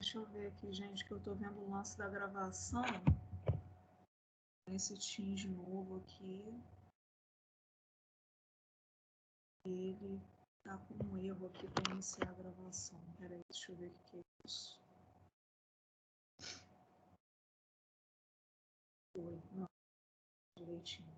Deixa eu ver aqui, gente, que eu tô vendo o lance da gravação. Esse Teams novo aqui. Ele tá com um erro aqui para iniciar a gravação. Peraí, deixa eu ver o que é isso. Foi, não, direitinho.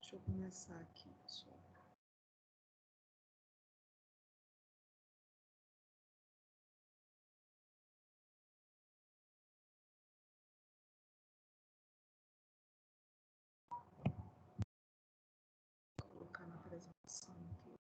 Deixa eu começar aqui, pessoal. Vou colocar na apresentação aqui.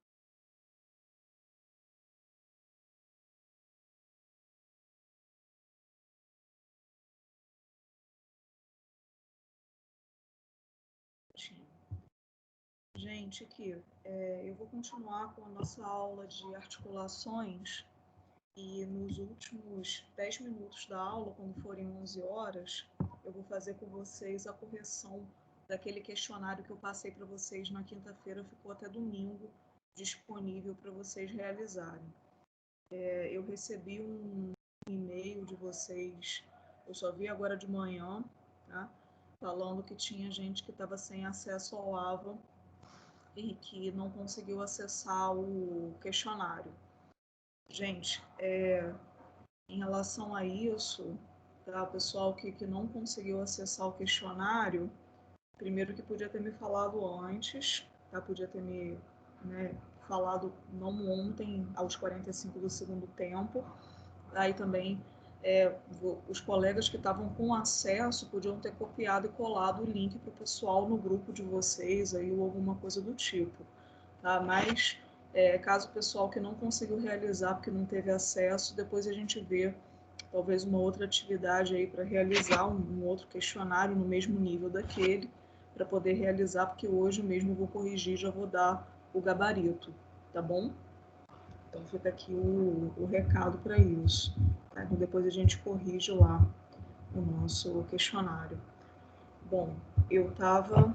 Gente, aqui, eu vou continuar com a nossa aula de articulações e nos últimos 10 minutos da aula, quando forem 11 horas, eu vou fazer com vocês a correção daquele questionário que eu passei para vocês na quinta-feira, ficou até domingo disponível para vocês realizarem. Eu recebi um e-mail de vocês, eu só vi agora de manhã, tá? Falando que tinha gente que estava sem acesso ao AVA e que não conseguiu acessar o questionário. Gente, em relação a isso, tá, o pessoal que não conseguiu acessar o questionário, primeiro que podia ter me falado antes, tá? Podia ter me falado não ontem, aos 45 do segundo tempo. Aí também os colegas que estavam com acesso podiam ter copiado e colado o link para o pessoal no grupo de vocês aí, ou alguma coisa do tipo. Tá? Mas caso o pessoal que não conseguiu realizar porque não teve acesso, depois a gente vê talvez uma outra atividade aí para realizar um outro questionário no mesmo nível daquele, para poder realizar, porque hoje mesmo eu vou corrigir, já vou dar o gabarito, tá bom? Então fica aqui o recado para isso. Tá? Então depois a gente corrige lá o nosso questionário. Bom, eu estava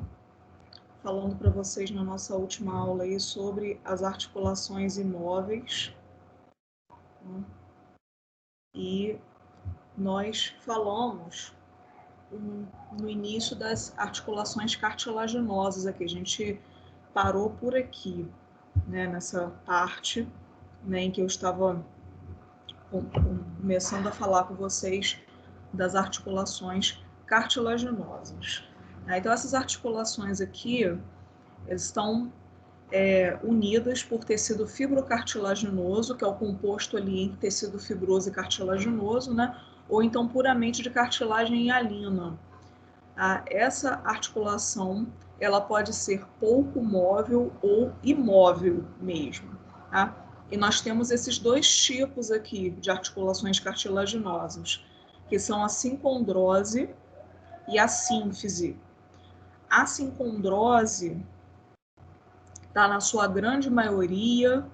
falando para vocês na nossa última aula aí sobre as articulações imóveis, né? E nós falamos no início das articulações cartilaginosas aqui. A gente parou por aqui, né, nessa parte, né, em que eu estava começando a falar com vocês das articulações cartilaginosas. Então, essas articulações aqui estão unidas por tecido fibrocartilaginoso, que é o composto ali entre tecido fibroso e cartilaginoso, né? Ou então puramente de cartilagem hialina. Essa articulação ela pode ser pouco móvel ou imóvel mesmo. Tá? E nós temos esses dois tipos aqui de articulações cartilaginosas, que são a sincondrose e a sínfise. A sincondrose tá, na sua grande maioria,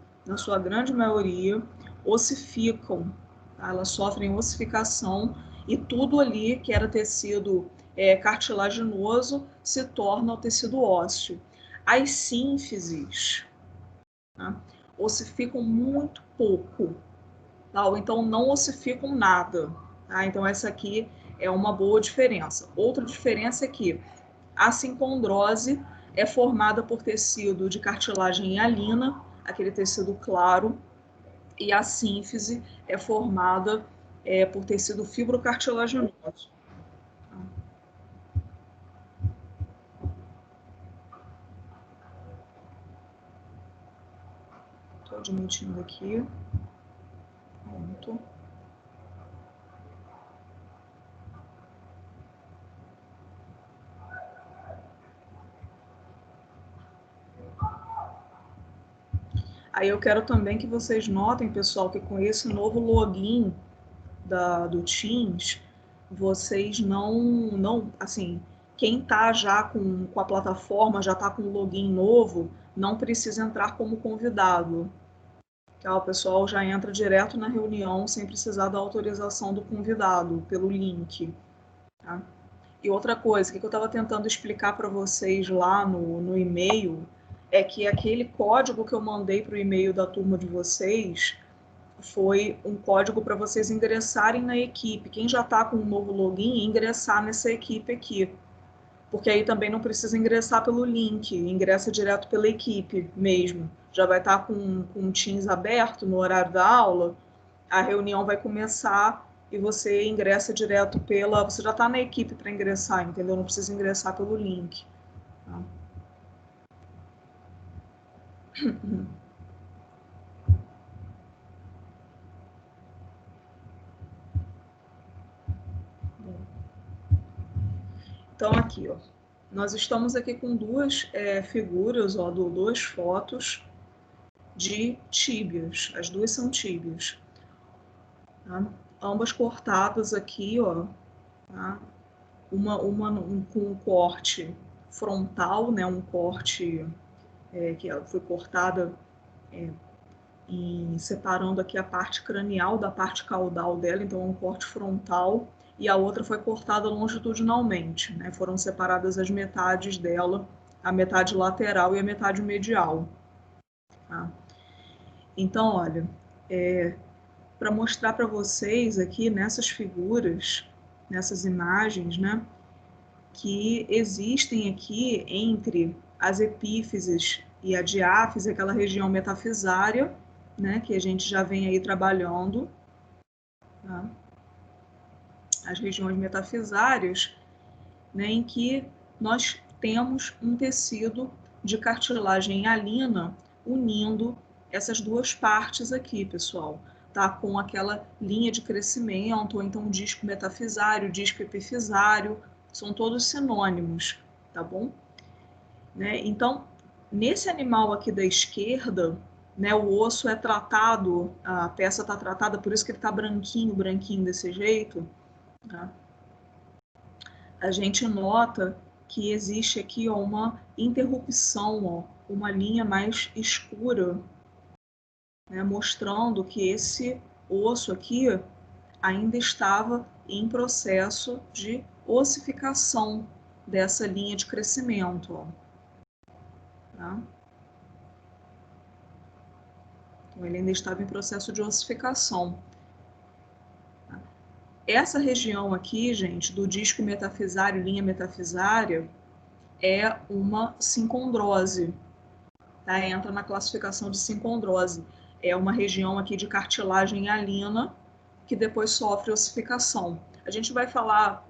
ossificam, tá? Elas sofrem ossificação e tudo ali que era tecido cartilaginoso se torna o tecido ósseo. As sínfises, tá, ossificam muito pouco, tá? Ou então não ossificam nada. Tá? Então essa aqui é uma boa diferença. Outra diferença é que a sincondrose é formada por tecido de cartilagem hialina, aquele tecido claro, e a sínfise é formada por tecido fibrocartilaginoso. Estou admitindo aqui. Pronto. Aí eu quero também que vocês notem, pessoal, que com esse novo login do Teams, vocês não assim, quem está já com a plataforma, já está com o login novo, não precisa entrar como convidado. Tá? O pessoal já entra direto na reunião sem precisar da autorização do convidado, pelo link. Tá? E outra coisa, que eu estava tentando explicar para vocês lá no e-mail, é que aquele código que eu mandei para o e-mail da turma de vocês foi um código para vocês ingressarem na equipe. Quem já está com um novo login, ingressar nessa equipe aqui. Porque aí também não precisa ingressar pelo link, ingressa direto pela equipe mesmo. Já vai estar com o Teams aberto no horário da aula, a reunião vai começar e você ingressa direto pela... Você já está na equipe para ingressar, entendeu? Não precisa ingressar pelo link. Tá? Então, aqui, ó, nós estamos aqui com duas figuras, ó, duas fotos de tíbias. As duas são tíbias. Tá? Ambas cortadas aqui, ó, tá? Uma com um corte frontal, né? Um corte que foi cortada separando aqui a parte cranial da parte caudal dela, então é um corte frontal, e a outra foi cortada longitudinalmente, né? Foram separadas as metades dela, a metade lateral e a metade medial. Tá? Então, olha, para mostrar para vocês aqui nessas figuras, nessas imagens, né, que existem aqui entre as epífises e a diáfise, aquela região metafisária, né, que a gente já vem aí trabalhando, tá? As regiões metafisárias, né, em que nós temos um tecido de cartilagem hialina unindo essas duas partes aqui, pessoal, tá? Com aquela linha de crescimento, ou então disco metafisário, disco epifisário, são todos sinônimos, tá bom? Né? Então, nesse animal aqui da esquerda, né, o osso é tratado, a peça está tratada, por isso que ele está branquinho, branquinho desse jeito, tá? A gente nota que existe aqui, ó, uma interrupção, ó, uma linha mais escura, né, mostrando que esse osso aqui ainda estava em processo de ossificação dessa linha de crescimento. Ó. Tá? Então, ele ainda estava em processo de ossificação. Tá? Essa região aqui, gente, do disco metafisário, linha metafisária, é uma sincondrose. Tá? Entra na classificação de sincondrose. É uma região aqui de cartilagem hialina que depois sofre ossificação. A gente vai falar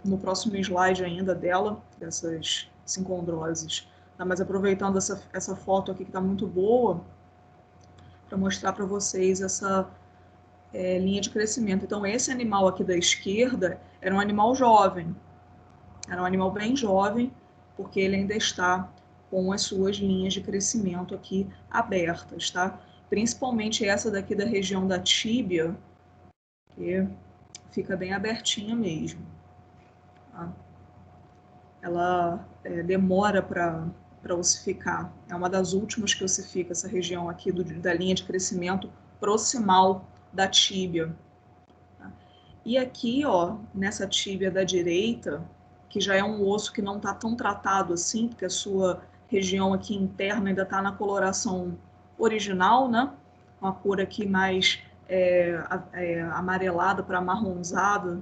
no próximo slide ainda dela, dessas sincondroses. Tá? Mas aproveitando essa foto aqui que está muito boa, para mostrar para vocês essa linha de crescimento. Então, esse animal aqui da esquerda era um animal jovem. Era um animal bem jovem, porque ele ainda está com as suas linhas de crescimento aqui abertas, tá? Principalmente essa daqui da região da tíbia, que fica bem abertinha mesmo. Tá? Ela demora para ossificar. É uma das últimas que ossifica, essa região aqui da linha de crescimento proximal da tíbia. Tá? E aqui, ó, nessa tíbia da direita, que já é um osso que não está tão tratado assim, porque a sua região aqui interna ainda está na coloração original, né? Uma cor aqui mais amarelada para amarronzada,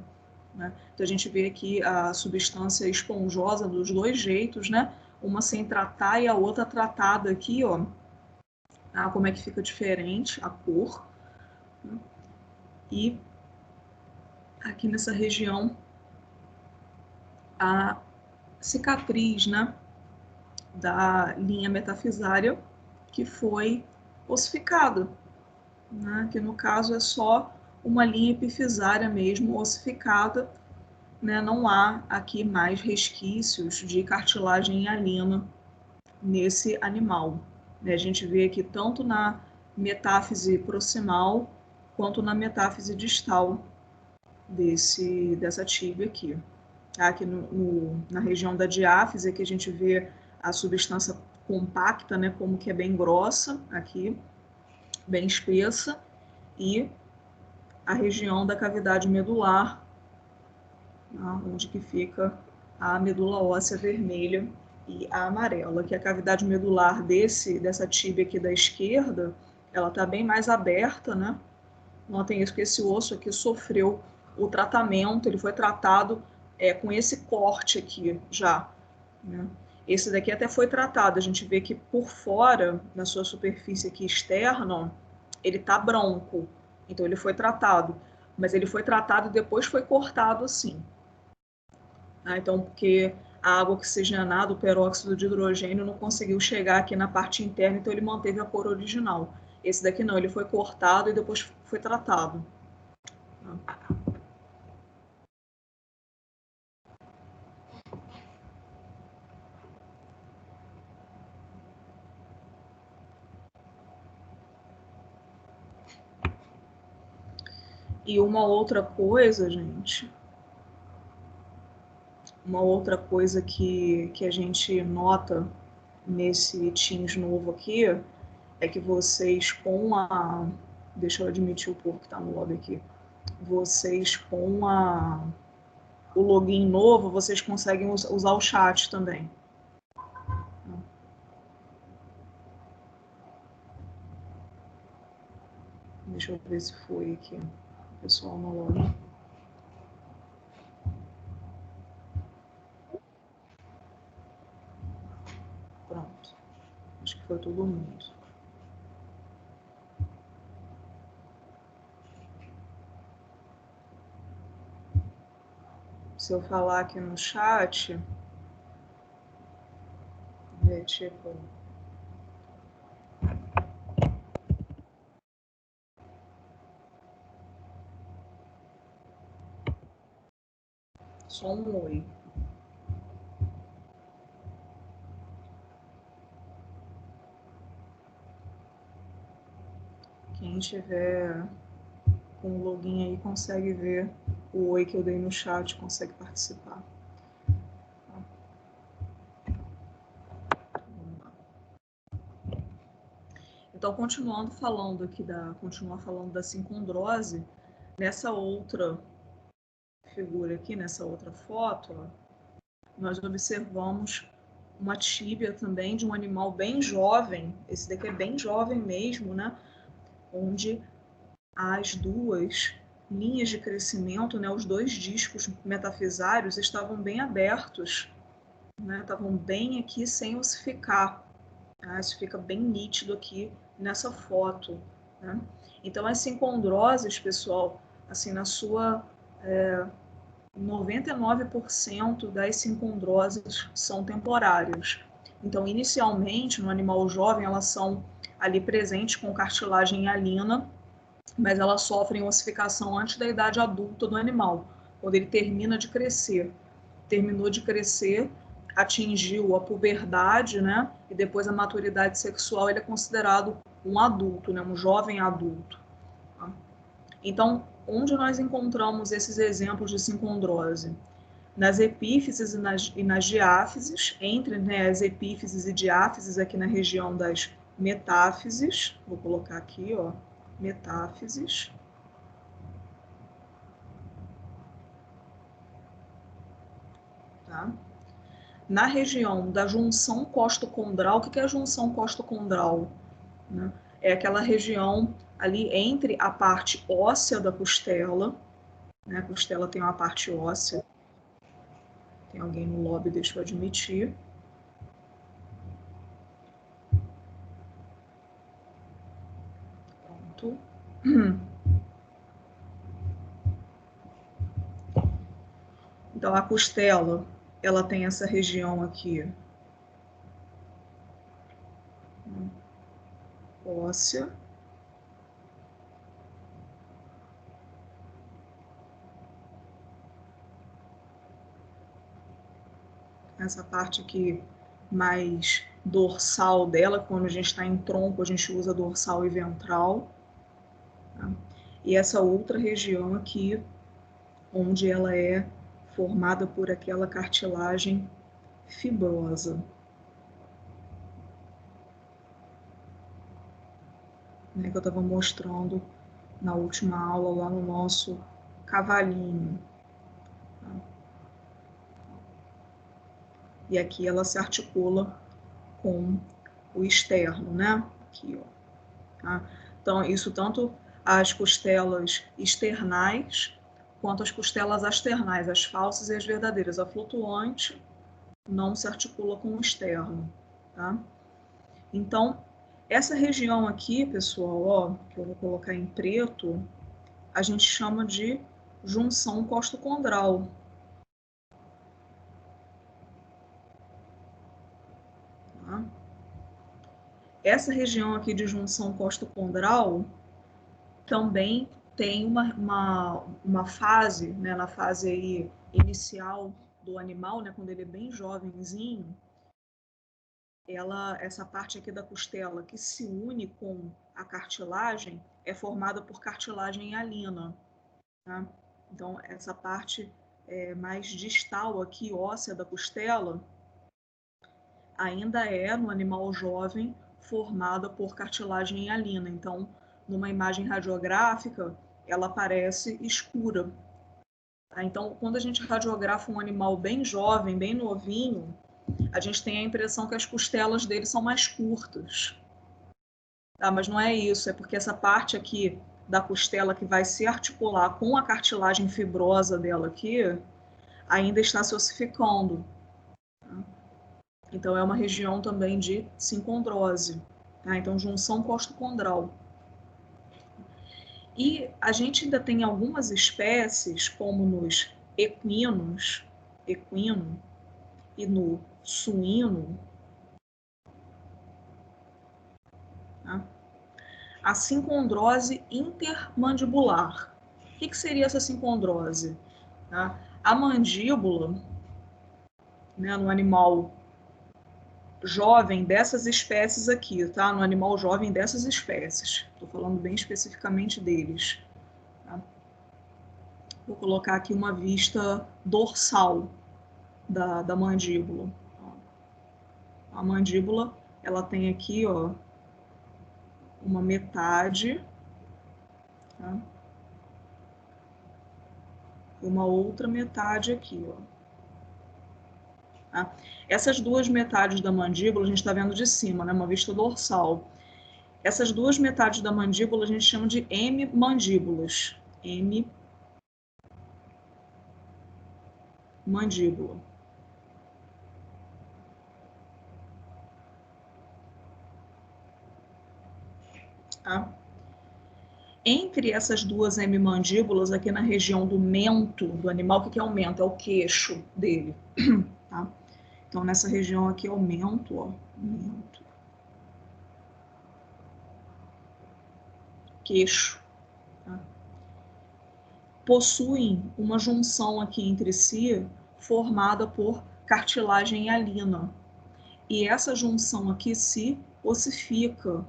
né? Então a gente vê aqui a substância esponjosa dos dois jeitos, né? Uma sem tratar e a outra tratada aqui, ó. Tá? Como é que fica diferente a cor. Né? E aqui nessa região a cicatriz, né, da linha metafisária que foi ossificada, né, que no caso é só uma linha epifisária mesmo ossificada, né, não há aqui mais resquícios de cartilagem hialina nesse animal. né? A gente vê aqui tanto na metáfise proximal quanto na metáfise distal dessa tíbia aqui. Tá? Aqui na região da diáfise que a gente vê a substância compacta, né, como que é bem grossa aqui, bem espessa, e a região da cavidade medular, tá? Onde que fica a medula óssea vermelha e a amarela, que a cavidade medular dessa tíbia aqui da esquerda, ela está bem mais aberta, né? Notem isso, que esse osso aqui sofreu o tratamento, ele foi tratado com esse corte aqui já, né? Esse daqui até foi tratado, a gente vê que por fora, na sua superfície aqui externa, ele tá branco, então ele foi tratado, mas ele foi tratado e depois foi cortado assim. Então, porque a água oxigenada, o peróxido de hidrogênio, não conseguiu chegar aqui na parte interna, então ele manteve a cor original. Esse daqui não, ele foi cortado e depois foi tratado. E uma outra coisa, gente, que a gente nota nesse Teams novo aqui é que vocês com a... Deixa eu admitir o povo que está no lobby aqui. Vocês com o login novo, vocês conseguem usar o chat também. Deixa eu ver se foi aqui o pessoal no lobby. Pronto. Acho que foi todo mundo. Se eu falar aqui no chat, tipo... Só um oi. Quem tiver com o login aí consegue ver o oi que eu dei no chat, consegue participar. Então, continuando falando aqui da sincondrose, nessa outra figura aqui, nessa outra foto, nós observamos uma tíbia também de um animal bem jovem, esse daqui é bem jovem mesmo, né? Onde as duas linhas de crescimento, né, os dois discos metafisários estavam bem abertos, né? Estavam bem aqui sem ossificar. Tá? Isso fica bem nítido aqui nessa foto. Né? Então, as sincondroses, pessoal, assim, na sua 99% das sincondroses são temporárias. Então, inicialmente, no animal jovem, elas são ali presentes com cartilagem hialina, mas elas sofrem ossificação antes da idade adulta do animal, quando ele termina de crescer. Terminou de crescer, atingiu a puberdade, né? E depois a maturidade sexual, ele é considerado um adulto, né? Um jovem adulto. Tá? Então, onde nós encontramos esses exemplos de sincondrose? Nas epífises e nas diáfises, entre, né, as epífises e diáfises aqui na região das metáfises. Vou colocar aqui, ó, metáfises. Tá? Na região da junção costocondral, o que é a junção costocondral? Né? É aquela região ali entre a parte óssea da costela, né? A costela tem uma parte óssea. Tem alguém no lobby, deixa eu admitir. Pronto. Então, a costela, ela tem essa região aqui óssea. Essa parte aqui mais dorsal dela, quando a gente está em tronco, a gente usa dorsal e ventral. Tá? E essa outra região aqui, onde ela é formada por aquela cartilagem fibrosa. Né, que eu estava mostrando na última aula lá no nosso cavalinho. Tá? E aqui ela se articula com o externo, né? Aqui, ó. Tá? Então, isso tanto as costelas externais quanto as costelas externais, as falsas e as verdadeiras. A flutuante não se articula com o externo, tá? Então, essa região aqui, pessoal, ó, que eu vou colocar em preto, a gente chama de junção costocondral. Tá? Essa região aqui de junção costocondral também tem uma fase, né, na fase aí inicial do animal, né, quando ele é bem jovenzinho, essa parte aqui da costela que se une com a cartilagem é formada por cartilagem hialina. Tá? Então, essa parte mais distal aqui, óssea da costela, ainda é, no animal jovem, formada por cartilagem hialina. Então, numa imagem radiográfica, ela parece escura. Tá? Então, quando a gente radiografa um animal bem jovem, bem novinho, a gente tem a impressão que as costelas dele são mais curtas. Tá? Mas não é isso, é porque essa parte aqui da costela que vai se articular com a cartilagem fibrosa dela aqui, ainda está se ossificando. Tá? Então, é uma região também de sincondrose. Tá? Então, junção costocondral. E a gente ainda tem algumas espécies, como nos equinos, equino e no suíno, tá? A sincondrose intermandibular. O que seria essa sincondrose? Tá? A mandíbula, né, no animal jovem dessas espécies aqui, tá? No animal jovem dessas espécies. Estou falando bem especificamente deles. Tá? Vou colocar aqui uma vista dorsal da mandíbula. A mandíbula, ela tem aqui, ó, uma metade, tá? E uma outra metade aqui, ó. Tá? Essas duas metades da mandíbula a gente está vendo de cima, né? Uma vista dorsal. Essas duas metades da mandíbula a gente chama de hemimandíbulas. Hemimandíbula. Tá? Entre essas duas hemimandíbulas, aqui na região do mento do animal, o que é o mento? É o queixo dele. Tá? Então, nessa região aqui é o mento, ó. Mento. Queixo. Tá? Possuem uma junção aqui entre si formada por cartilagem hialina. E essa junção aqui se ossifica.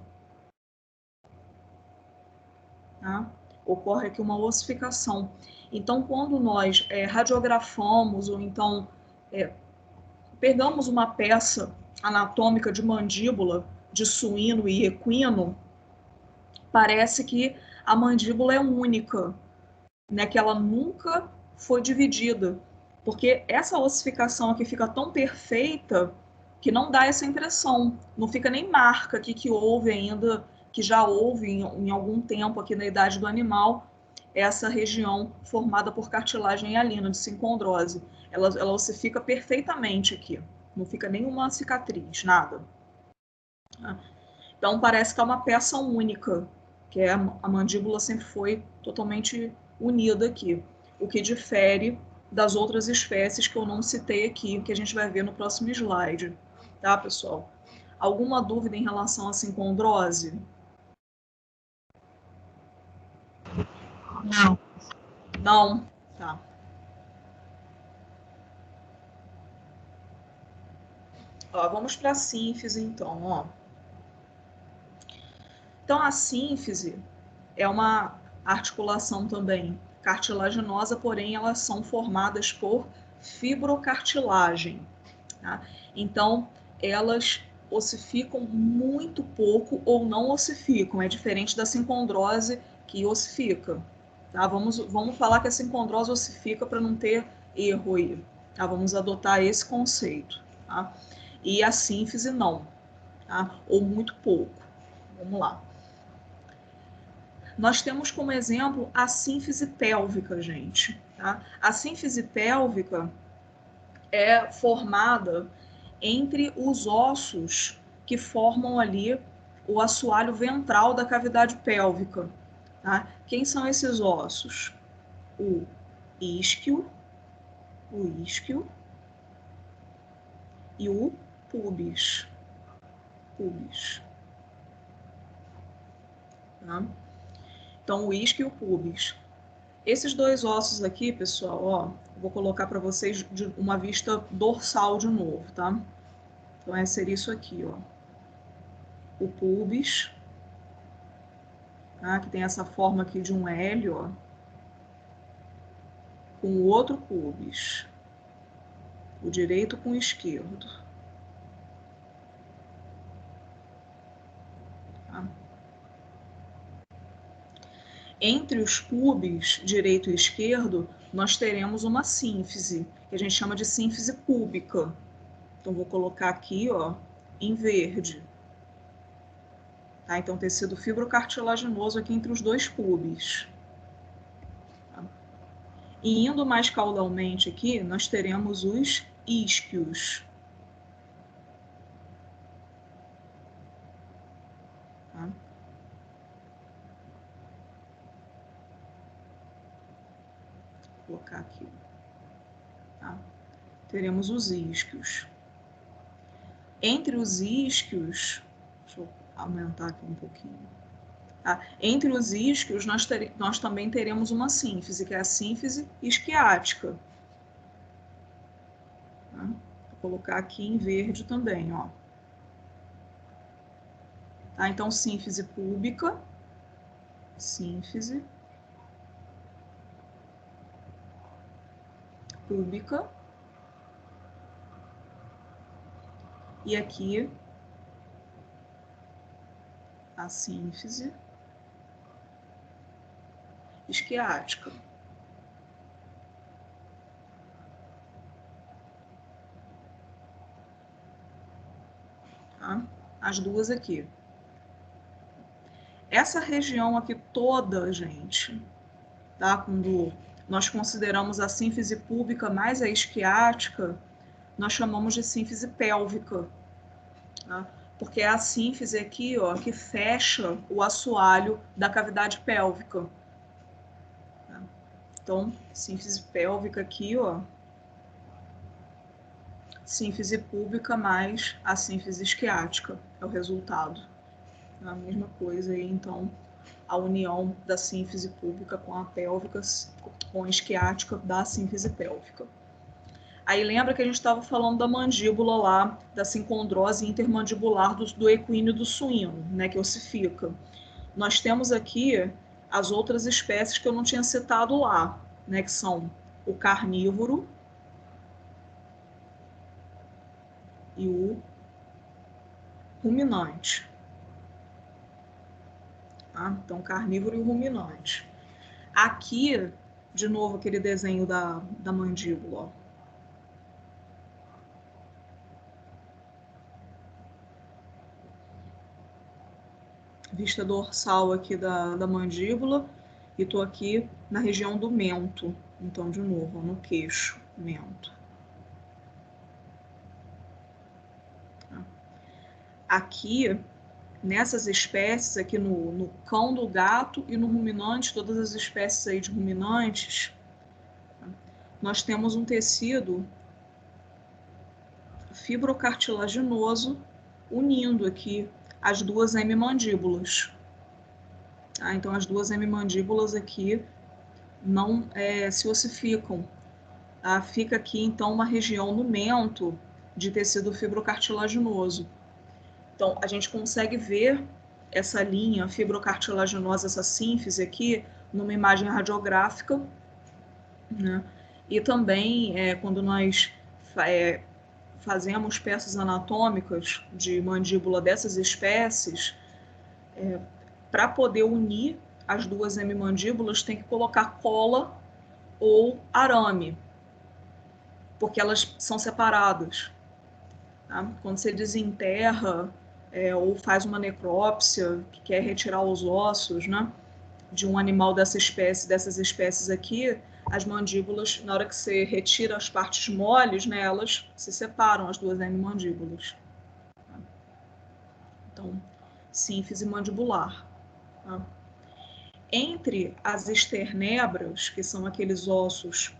Tá? Ocorre aqui uma ossificação. Então, quando nós radiografamos ou então pegamos uma peça anatômica de mandíbula de suíno e equino, parece que a mandíbula é única, né? Que ela nunca foi dividida, porque essa ossificação aqui fica tão perfeita que não dá essa impressão, não fica nem marca aqui que houve ainda, que já houve em algum tempo aqui na idade do animal, essa região formada por cartilagem hialina, de sincondrose. Ela ossifica perfeitamente aqui, não fica nenhuma cicatriz, nada. Então parece que é uma peça única, que a mandíbula sempre foi totalmente unida aqui, o que difere das outras espécies que eu não citei aqui, que a gente vai ver no próximo slide, tá, pessoal? Alguma dúvida em relação à sincondrose? Não. Não? Tá. Ó, vamos para a sínfise, então, ó. Então, a sínfise é uma articulação também cartilaginosa, porém elas são formadas por fibrocartilagem, tá? Então, elas ossificam muito pouco ou não ossificam, é diferente da sincondrose que ossifica, tá? Vamos falar que a sincondrose ossifica para não ter erro aí, tá? Vamos adotar esse conceito, tá? E a sínfise não, tá? Ou muito pouco. Vamos lá. Nós temos como exemplo a sínfise pélvica, gente. Tá? A sínfise pélvica é formada entre os ossos que formam ali o assoalho ventral da cavidade pélvica. Tá? Quem são esses ossos? O isquio e o pubis. Tá? Então, o isquio e o pubis. Esses dois ossos aqui, pessoal, ó, vou colocar para vocês de uma vista dorsal de novo, tá? Então, seria isso aqui, ó. O pubis, tá? Que tem essa forma aqui de um L, ó. Com o outro pubis. O direito com o esquerdo. Tá? Entre os pubis, direito e esquerdo, nós teremos uma sínfise, que a gente chama de sínfise púbica. Então, vou colocar aqui, ó, em verde. Tá? Então, tecido fibrocartilaginoso aqui entre os dois pubis. Tá? E indo mais caudalmente aqui, nós teremos os isquios. Tá? Vou colocar aqui. Tá? Teremos os isquios. Entre os isquios, deixa eu aumentar aqui um pouquinho. Tá? Entre os isquios, nós também teremos uma sínfise, que é a sínfise isquiática. Tá? Vou colocar aqui em verde também, ó. Tá? Então, sínfise púbica, sínfise púbica, e aqui a sínfise isquiática. Tá? As duas aqui. Essa região aqui toda, gente, tá? Quando nós consideramos a sínfise púbica mais a isquiática, nós chamamos de sínfise pélvica, tá? Porque é a sínfise aqui, ó, que fecha o assoalho da cavidade pélvica. Tá? Então, sínfise pélvica aqui, ó, sínfise púbica mais a sínfise isquiática é o resultado. A mesma coisa aí, então, a união da sínfise púbica com a pélvica, com a isquiática da sínfise pélvica. Aí lembra que a gente estava falando da mandíbula lá, da sincondrose intermandibular do equino e do suíno, né, que ossifica. Nós temos aqui as outras espécies que eu não tinha citado lá, né, que são o carnívoro e o ruminante. Tá? Então, carnívoro e o ruminante. Aqui, de novo, aquele desenho da mandíbula, ó. Vista dorsal aqui da mandíbula, e tô aqui na região do mento. Então, de novo, no queixo, mento. Aqui, nessas espécies, aqui no cão do gato e no ruminante, todas as espécies aí de ruminantes, nós temos um tecido fibrocartilaginoso unindo aqui as duas hemimandíbulas. Tá? Então, as duas hemimandíbulas aqui não se ossificam. Tá? Fica aqui, então, uma região no mento, de tecido fibrocartilaginoso. Então, a gente consegue ver essa linha fibrocartilaginosa, essa sínfise aqui, numa imagem radiográfica, né? E também, quando nós fazemos peças anatômicas de mandíbula dessas espécies, para poder unir as duas hemimandíbulas, tem que colocar cola ou arame, porque elas são separadas. Tá? Quando você desenterra ou faz uma necrópsia, que quer retirar os ossos, né, de um animal dessa espécie, dessas espécies aqui, as mandíbulas, na hora que você retira as partes moles, né, elas se separam, as duas hemimandíbulas. Então, sínfise mandibular. Tá? Entre as esternebras, que são aqueles ossos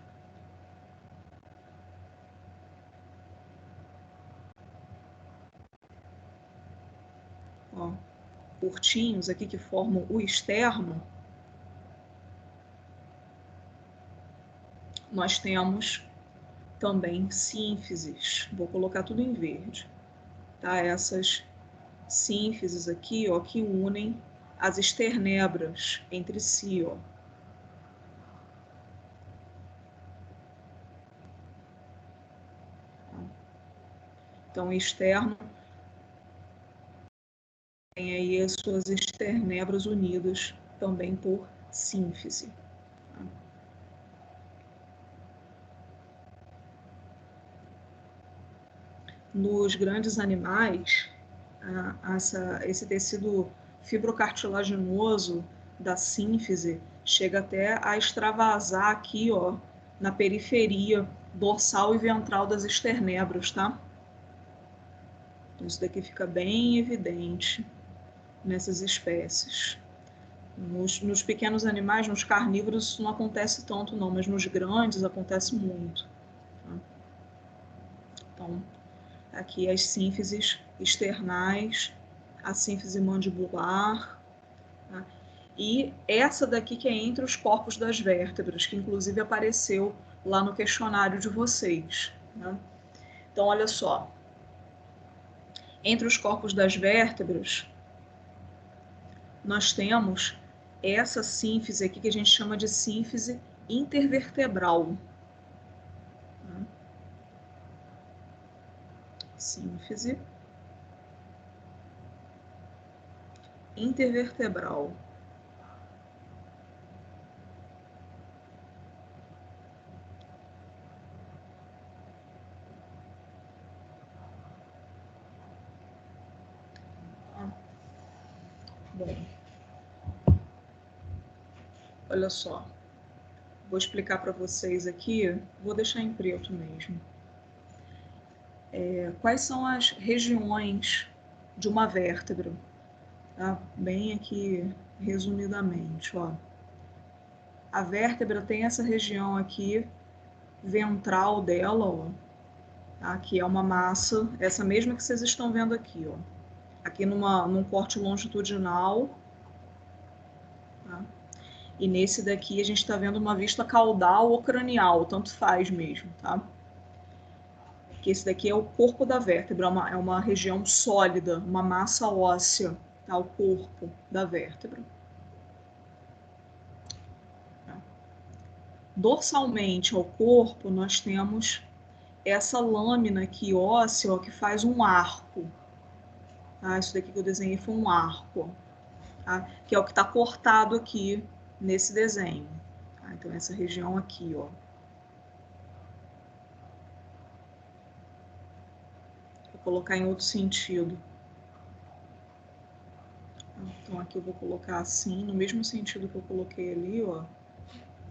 curtinhos aqui que formam o externo, nós temos também sínfises. Vou colocar tudo em verde, tá? Essas sínfises aqui, ó, que unem as esternebras entre si, ó. Então, externo tem aí as suas esternebras unidas também por sínfise. Nos grandes animais, esse tecido fibrocartilaginoso da sínfise chega até a extravasar aqui, ó, na periferia dorsal e ventral das esternebras, tá? Então, isso daqui fica bem evidente nessas espécies. Nos pequenos animais, nos carnívoros, isso não acontece tanto não, mas nos grandes acontece muito. Tá? Então, aqui as sínfises externais, a sínfise mandibular, tá? E essa daqui que é entre os corpos das vértebras, que inclusive apareceu lá no questionário de vocês. Né? Então, olha só. Entre os corpos das vértebras, nós temos essa sínfise aqui que a gente chama de sínfise intervertebral. Sínfise intervertebral. Bom, olha só. Vou explicar para vocês aqui, vou deixar em preto mesmo. Quais são as regiões de uma vértebra? Tá? Bem aqui, resumidamente, ó. A vértebra tem essa região aqui, ventral dela, ó, tá? Que é uma massa, essa mesma que vocês estão vendo aqui, ó. Aqui num corte longitudinal, tá? E nesse daqui a gente está vendo uma vista caudal ou cranial, tanto faz mesmo, tá? Que esse daqui é o corpo da vértebra, é uma região sólida, uma massa óssea, tá? O corpo da vértebra. Tá? Dorsalmente ao corpo, nós temos essa lâmina aqui óssea, ó, que faz um arco. Tá? Isso daqui que eu desenhei foi um arco, tá? Que é o que está cortado aqui nesse desenho. Tá? Então, essa região aqui, ó. Vou colocar em outro sentido. Então, aqui eu vou colocar assim, no mesmo sentido que eu coloquei ali, ó.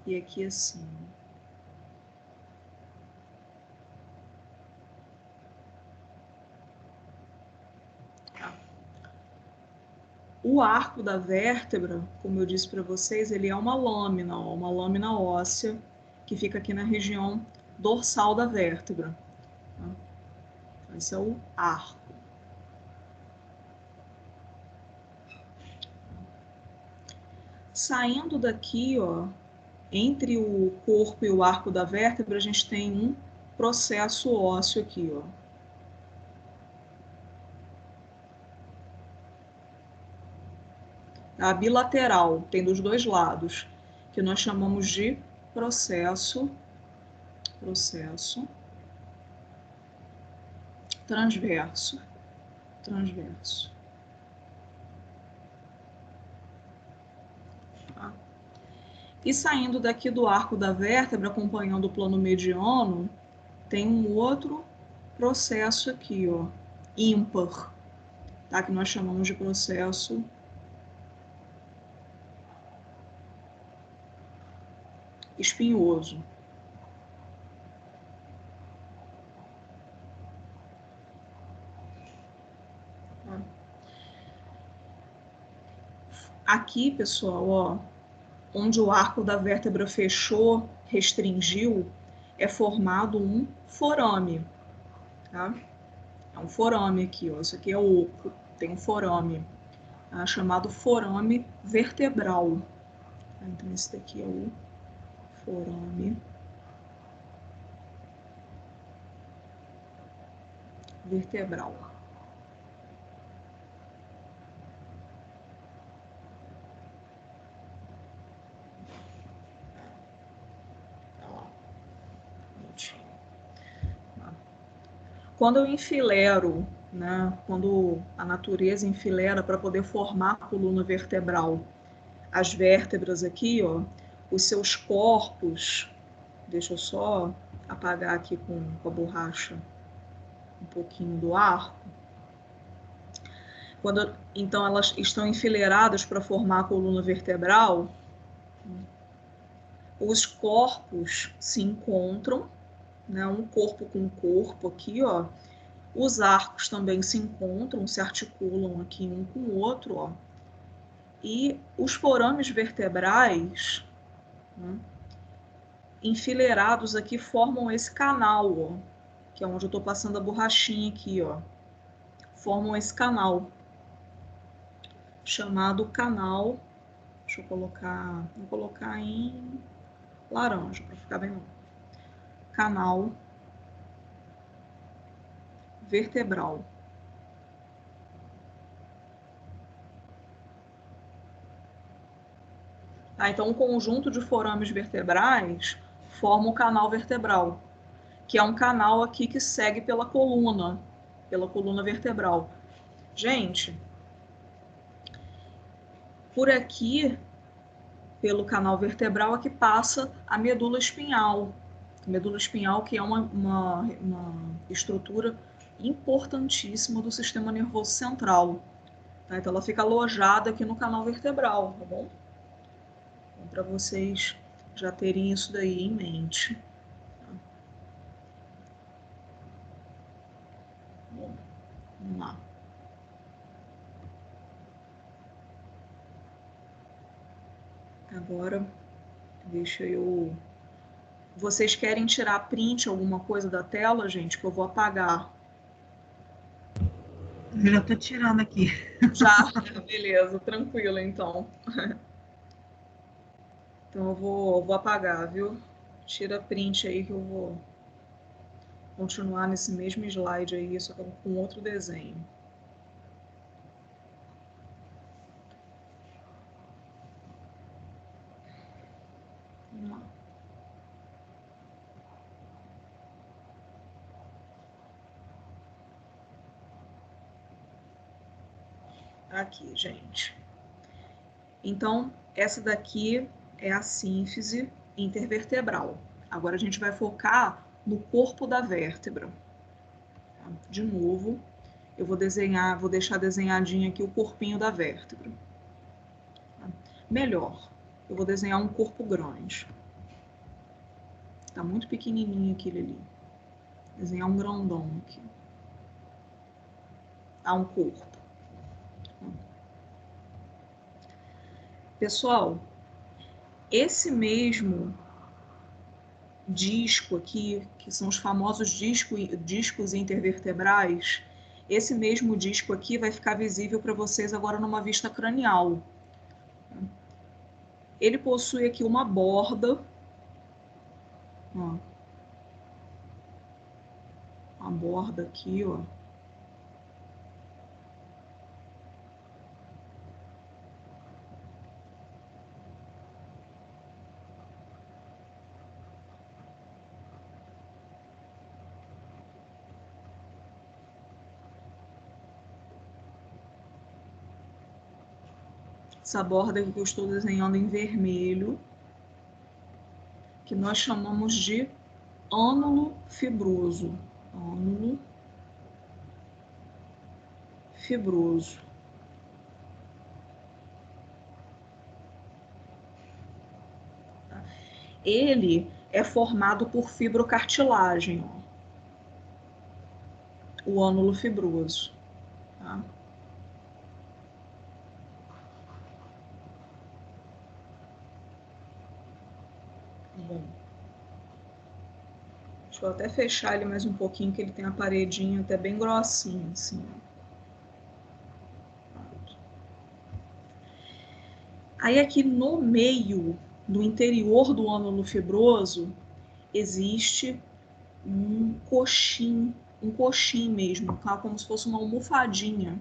E aqui assim. Tá. O arco da vértebra, como eu disse para vocês, ele é uma lâmina, ó, uma lâmina óssea que fica aqui na região dorsal da vértebra. Tá? Esse é o arco. Saindo daqui, ó, entre o corpo e o arco da vértebra, a gente tem um processo ósseo aqui, ó. tá? Bilateral, tem dos dois lados, que nós chamamos de processo transverso. Tá? E saindo daqui do arco da vértebra, acompanhando o plano mediano, tem um outro processo aqui, ó, ímpar, tá? Que nós chamamos de processo espinhoso. Tá? Aqui, pessoal, ó, onde o arco da vértebra fechou, restringiu, é formado um forame, tá? É um forame aqui, ó. Isso aqui é oco, tem um forame, tá? Chamado forame vertebral. Então, esse daqui é o forame vertebral. Quando eu enfilero, né, quando a natureza enfilera para poder formar a coluna vertebral, as vértebras aqui, ó, os seus corpos, deixa eu só apagar aqui com a borracha um pouquinho do arco. Quando, então elas estão enfileiradas para formar a coluna vertebral, os corpos se encontram, né, um corpo com um corpo aqui, ó. Os arcos também se encontram, se articulam aqui um com o outro, ó. E os forames vertebrais, né, enfileirados aqui formam esse canal, ó, que é onde eu estou passando a borrachinha aqui, ó. Formam esse canal, chamado canal, deixa eu colocar, vou colocar em laranja, para ficar bem longo. Canal vertebral. Tá? Então, um conjunto de forames vertebrais forma o canal vertebral, que é um canal aqui que segue pela coluna vertebral. Gente, por aqui, pelo canal vertebral, aqui passa a medula espinhal. A medula espinhal, que é uma estrutura importantíssima do sistema nervoso central. Tá? Então, ela fica alojada aqui no canal vertebral, tá bom? Então, para vocês já terem isso daí em mente. Tá? Bom, vamos lá. Agora, deixa eu... Vocês querem tirar print alguma coisa da tela, gente, que eu vou apagar? Eu já tô tirando aqui. Já? Beleza, tranquilo então. Então eu vou apagar, viu? Tira print aí que eu vou continuar nesse mesmo slide aí, só que com outro desenho. Vamos lá. Aqui, gente. Então, essa daqui é a sínfise intervertebral. Agora a gente vai focar no corpo da vértebra. De novo, eu vou desenhar, vou deixar desenhadinho aqui o corpinho da vértebra. Melhor, eu vou desenhar um corpo grande. Tá muito pequenininho aquele ali. Desenhar um grandão aqui. Ah, um corpo. Pessoal, esse mesmo disco aqui, que são os famosos discos intervertebrais, esse mesmo disco aqui vai ficar visível para vocês agora numa vista cranial. Ele possui aqui uma borda, ó, uma borda aqui, ó, essa borda que eu estou desenhando em vermelho, que nós chamamos de ânulo fibroso. Ânulo fibroso. Ele é formado por fibrocartilagem, ó. O ânulo fibroso. Tá? Bom. Deixa eu até fechar ele mais um pouquinho, que ele tem a paredinha até bem grossinha, assim. Aí aqui no meio, no interior do ânulo fibroso, existe um coxim mesmo, tá? Como se fosse uma almofadinha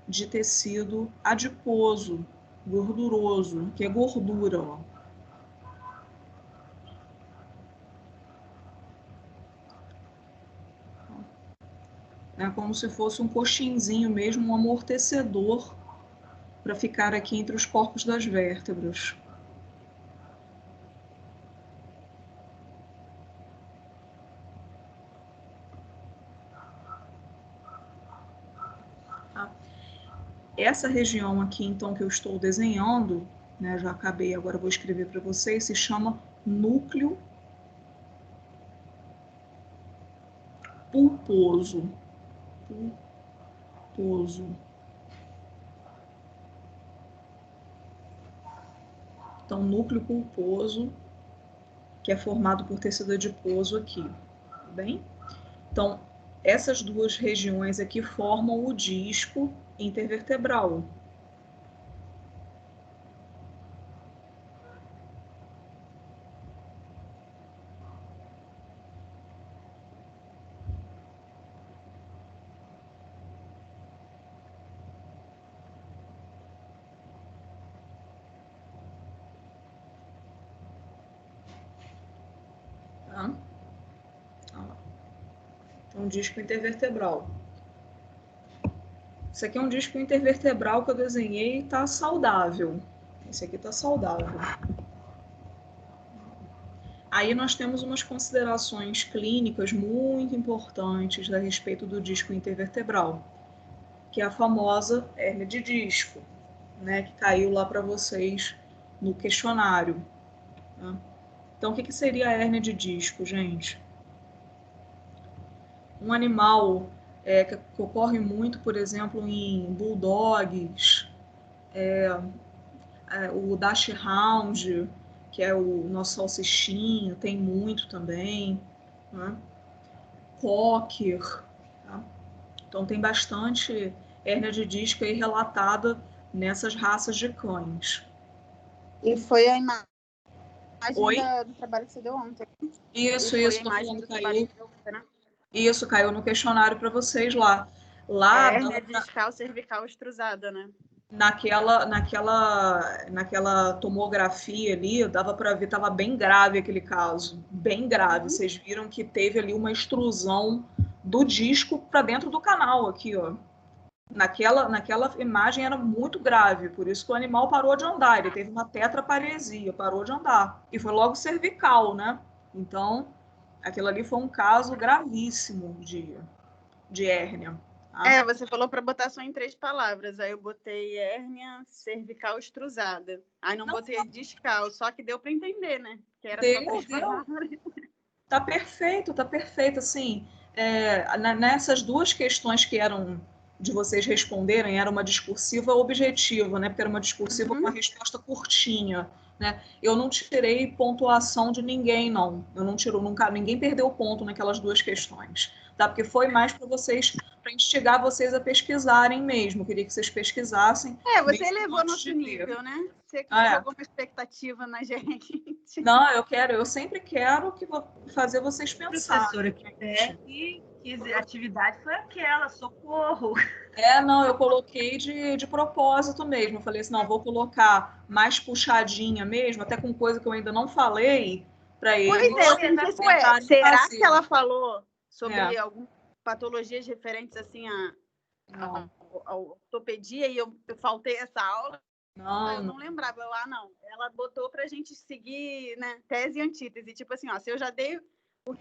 de tecido adiposo, gorduroso, que é gordura, ó. É como se fosse um coxinzinho mesmo, um amortecedor para ficar aqui entre os corpos das vértebras. Tá? Essa região aqui, então, que eu estou desenhando, né, já acabei, agora vou escrever para vocês, se chama núcleo pulposo. Pulposo. Então, núcleo pulposo, que é formado por tecido adiposo aqui, tá bem? Então, essas duas regiões aqui formam o disco intervertebral. Tá? Então, disco intervertebral. Isso aqui é um disco intervertebral que eu desenhei e está saudável. Esse aqui está saudável. Aí nós temos umas considerações clínicas muito importantes a respeito do disco intervertebral, que é a famosa hérnia de disco, né, que caiu lá para vocês no questionário. Tá? Então, o que seria a hérnia de disco, gente? Um animal que ocorre muito, por exemplo, em bulldogs, o dachshund, que é o nosso salsichinho, tem muito também, né? Cocker, tá? Então tem bastante hérnia de disco aí relatada nessas raças de cães. E foi a imagem do trabalho que você deu ontem. Isso, foi a imagem do trabalho que deu ontem, né? Isso, caiu no questionário para vocês lá. Hérnia discal cervical extrusada, né? Naquela tomografia ali, dava para ver, estava bem grave aquele caso, bem grave. Uhum. Vocês viram que teve ali uma extrusão do disco para dentro do canal aqui, ó. Naquela imagem era muito grave, por isso que o animal parou de andar, ele teve uma tetraparesia, parou de andar. E foi logo cervical, né? Então, aquilo ali foi um caso gravíssimo de hérnia. Tá? Você falou para botar só em 3 palavras. Aí eu botei hérnia cervical extrusada. Aí não botei discal, só que deu para entender, né? Que era só 3 palavras. Tá perfeito. Assim, nessas duas questões que eram de vocês responderem, era uma discursiva objetiva, né? Porque era uma discursiva com uma resposta curtinha, né? Eu não tirei pontuação de ninguém, não. Eu não tiro nunca, ninguém perdeu ponto naquelas duas questões, tá? Porque foi mais para vocês, para instigar vocês a pesquisarem mesmo. Eu queria que vocês pesquisassem. Você elevou nosso nível, né? Você jogou uma expectativa na gente. Não, eu sempre quero fazer vocês pensarem. Professora, que atividade foi aquela? Socorro! Não, eu coloquei de propósito mesmo. Eu falei assim, não, vou colocar mais puxadinha mesmo, até com coisa que eu ainda não falei para eles. Será que ela falou sobre algumas patologias referentes assim a ortopedia e eu faltei essa aula? Eu não lembrava. Não. Ela botou pra gente seguir, né, tese e antítese. Tipo assim, se eu já dei o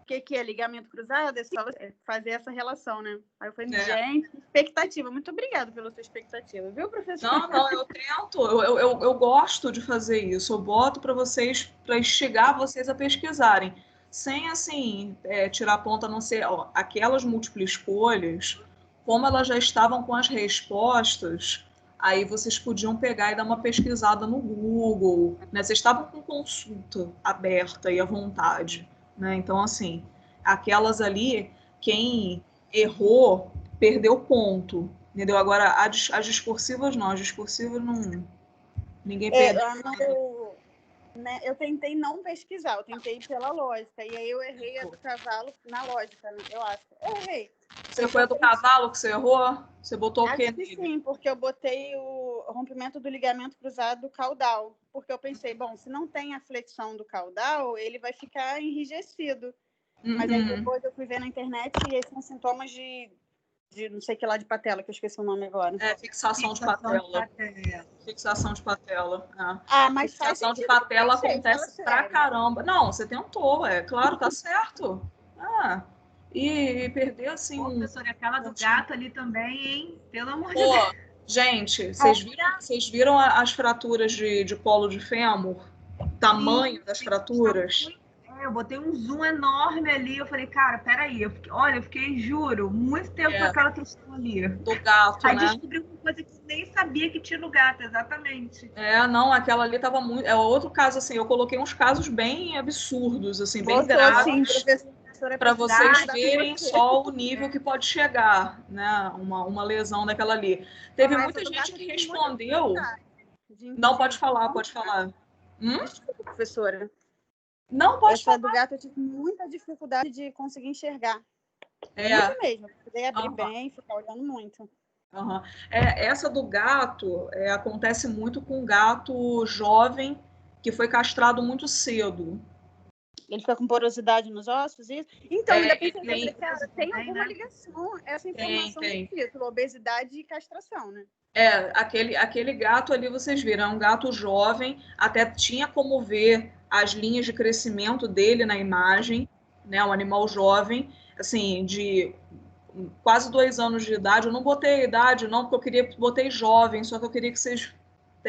que é ligamento cruzado, é só você fazer essa relação, né? Aí eu falei, gente, expectativa. Muito obrigada pela sua expectativa, viu, professor? Não, eu tento. Eu gosto de fazer isso. Eu boto para vocês, para instigar vocês a pesquisarem. Sem, assim, tirar a ponta, a não ser... aquelas múltiplas escolhas, como elas já estavam com as respostas, aí vocês podiam pegar e dar uma pesquisada no Google, né? Vocês estavam com consulta aberta e à vontade, né? Então, assim, aquelas ali, quem errou, perdeu ponto, entendeu? Agora, as discursivas não, ninguém perdeu. Eu tentei não pesquisar, eu tentei pela lógica, e aí eu errei a do cavalo na lógica, né? Eu acho. Eu errei. Você foi a do cavalo que você errou? Você botou o quê nele? Sim, porque eu botei o rompimento do ligamento cruzado do caudal, porque eu pensei, bom, se não tem a flexão do caudal, ele vai ficar enrijecido. Mas aí depois eu fui ver na internet e esses são sintomas de não sei que lá de patela, que eu esqueci o nome agora. Fixação de patela. Fixação de patela. Mas fixação de patela acontece pra caramba. Não, você tentou, claro, tá certo. E perder assim. Professora, aquela do gato ali também, hein? Pelo amor de Deus. Gente, vocês viram as fraturas de colo de fêmur? Tamanho das fraturas? Eu botei um zoom enorme ali, eu falei, cara, peraí, eu fiquei, juro, muito tempo com aquela questão ali. Do gato, Aí descobri uma coisa que eu nem sabia que tinha no gato, exatamente. Não, aquela ali tava muito... outro caso, assim, eu coloquei uns casos bem absurdos, assim, bem graves, para vocês verem só o nível que pode chegar, né, uma lesão daquela ali. Teve muita gente que respondeu... Não, pode falar. Desculpa, professora. Não, pode falar. Do gato eu tive muita dificuldade de conseguir enxergar. Muito mesmo. Eu podia abrir bem, ficar olhando muito. Essa do gato acontece muito com gato jovem que foi castrado muito cedo. Ele fica com porosidade nos ossos? Isso? Então, ainda pensei, cara, tem alguma ligação essa informação do título, obesidade e castração, né? Aquele gato ali, vocês viram, é um gato jovem, até tinha como ver as linhas de crescimento dele na imagem, né? Um animal jovem, assim, de quase 2 anos de idade. Eu não botei a idade, não, porque botei jovem, só que eu queria que vocês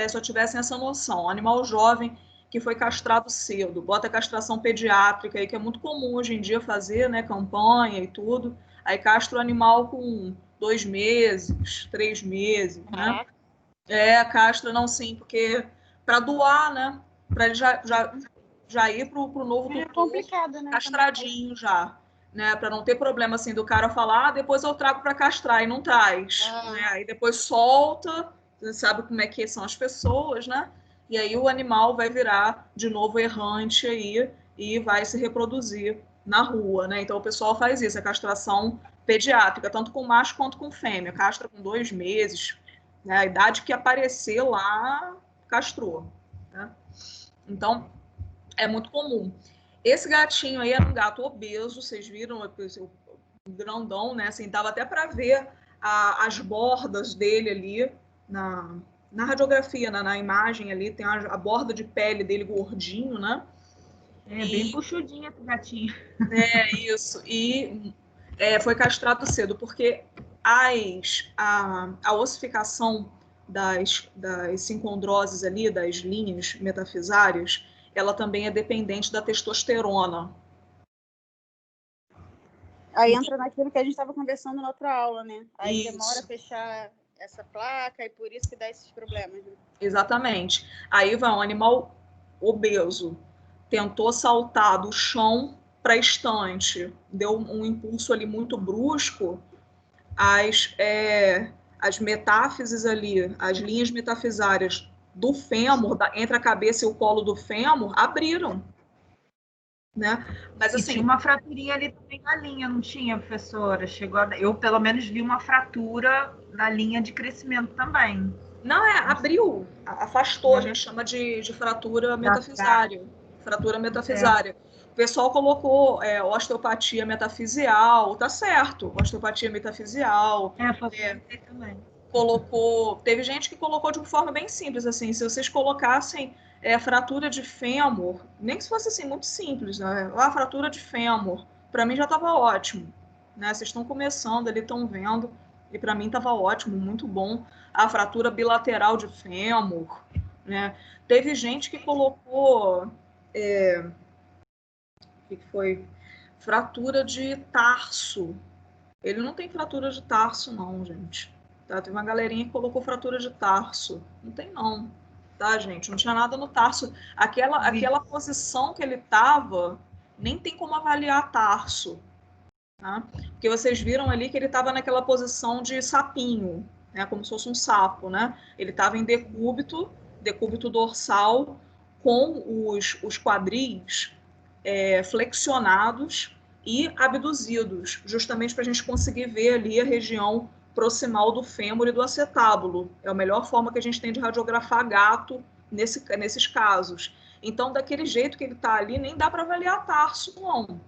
só tivessem essa noção. Um animal jovem que foi castrado cedo, bota castração pediátrica, aí, que é muito comum hoje em dia fazer, né? Campanha e tudo. Aí castra o animal com 2 meses, 3 meses, né? Castra não, sim, porque para doar, né? Para ele já ir pro novo tutor complicado, né? Castradinho já, né? Para não ter problema assim do cara falar, depois eu trago para castrar e não traz, né? Aí depois solta, você sabe como é que são as pessoas, né? E aí o animal vai virar de novo errante aí e vai se reproduzir na rua, né? Então o pessoal faz isso, a castração pediátrica, tanto com macho quanto com fêmea, castra com 2 meses, né? A idade que aparecer lá, castrou, né? Então, é muito comum. Esse gatinho aí era um gato obeso, vocês viram, o grandão, né? Assim, dava até para ver as bordas dele ali na radiografia, na imagem ali, tem a borda de pele dele gordinho, né? Bem puxudinho esse gatinho. Isso. E foi castrado cedo, porque a ossificação das sincondroses ali, das linhas metafisárias, ela também é dependente da testosterona. Aí entra naquilo que a gente estava conversando na outra aula, né? Aí Isso. Demora a fechar essa placa e por isso que dá esses problemas. Né? Exatamente. Aí vai um animal obeso, tentou saltar do chão para a estante, deu um impulso ali muito brusco, as metáfises ali, as linhas metafisárias do fêmur, entre a cabeça e o colo do fêmur, abriram. Né? Mas, assim, tinha uma fraturinha ali também na linha, não tinha, professora? Eu, pelo menos, vi uma fratura na linha de crescimento também. Não, abriu, afastou, a gente chama de fratura metafisária. Fratura metafisária. O pessoal colocou osteopatia metafisial, tá certo, osteopatia metafisial. Pode ser também. Teve gente que colocou de uma forma bem simples, assim, se vocês colocassem fratura de fêmur, nem que se fosse assim, muito simples, né? Fratura de fêmur, para mim já estava ótimo, né? Vocês estão começando ali, estão vendo, e para mim estava ótimo, muito bom. A fratura bilateral de fêmur, né? Teve gente que colocou, o que foi? Fratura de tarso. Ele não tem fratura de tarso, não, gente. Tá? Tem uma galerinha que colocou fratura de tarso. Não tem, não. Tá, gente? Não tinha nada no tarso. Aquela posição que ele estava, nem tem como avaliar tarso. Tá? Porque vocês viram ali que ele estava naquela posição de sapinho, né? Como se fosse um sapo, né? Ele estava em decúbito dorsal, com os quadris flexionados e abduzidos, justamente para a gente conseguir ver ali a região proximal do fêmur e do acetábulo. É a melhor forma que a gente tem de radiografar gato nesses casos. Então, daquele jeito que ele está ali, nem dá para avaliar tarso, não.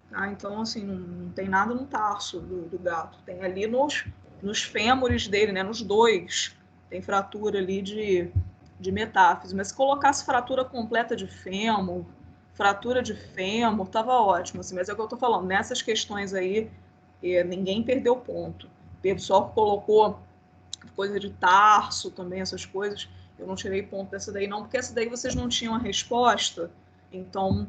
Tá? Então, assim, não tem nada no tarso do gato. Tem ali nos fêmures dele, né? Nos dois. Tem fratura ali de metáfise. Mas se colocasse fratura completa de fêmur, fratura de fêmur, estava ótimo. Assim, mas é o que eu estou falando. Nessas questões aí, ninguém perdeu ponto. O pessoal que colocou coisa de tarso também, essas coisas, eu não tirei ponto dessa daí não, porque essa daí vocês não tinham a resposta. Então,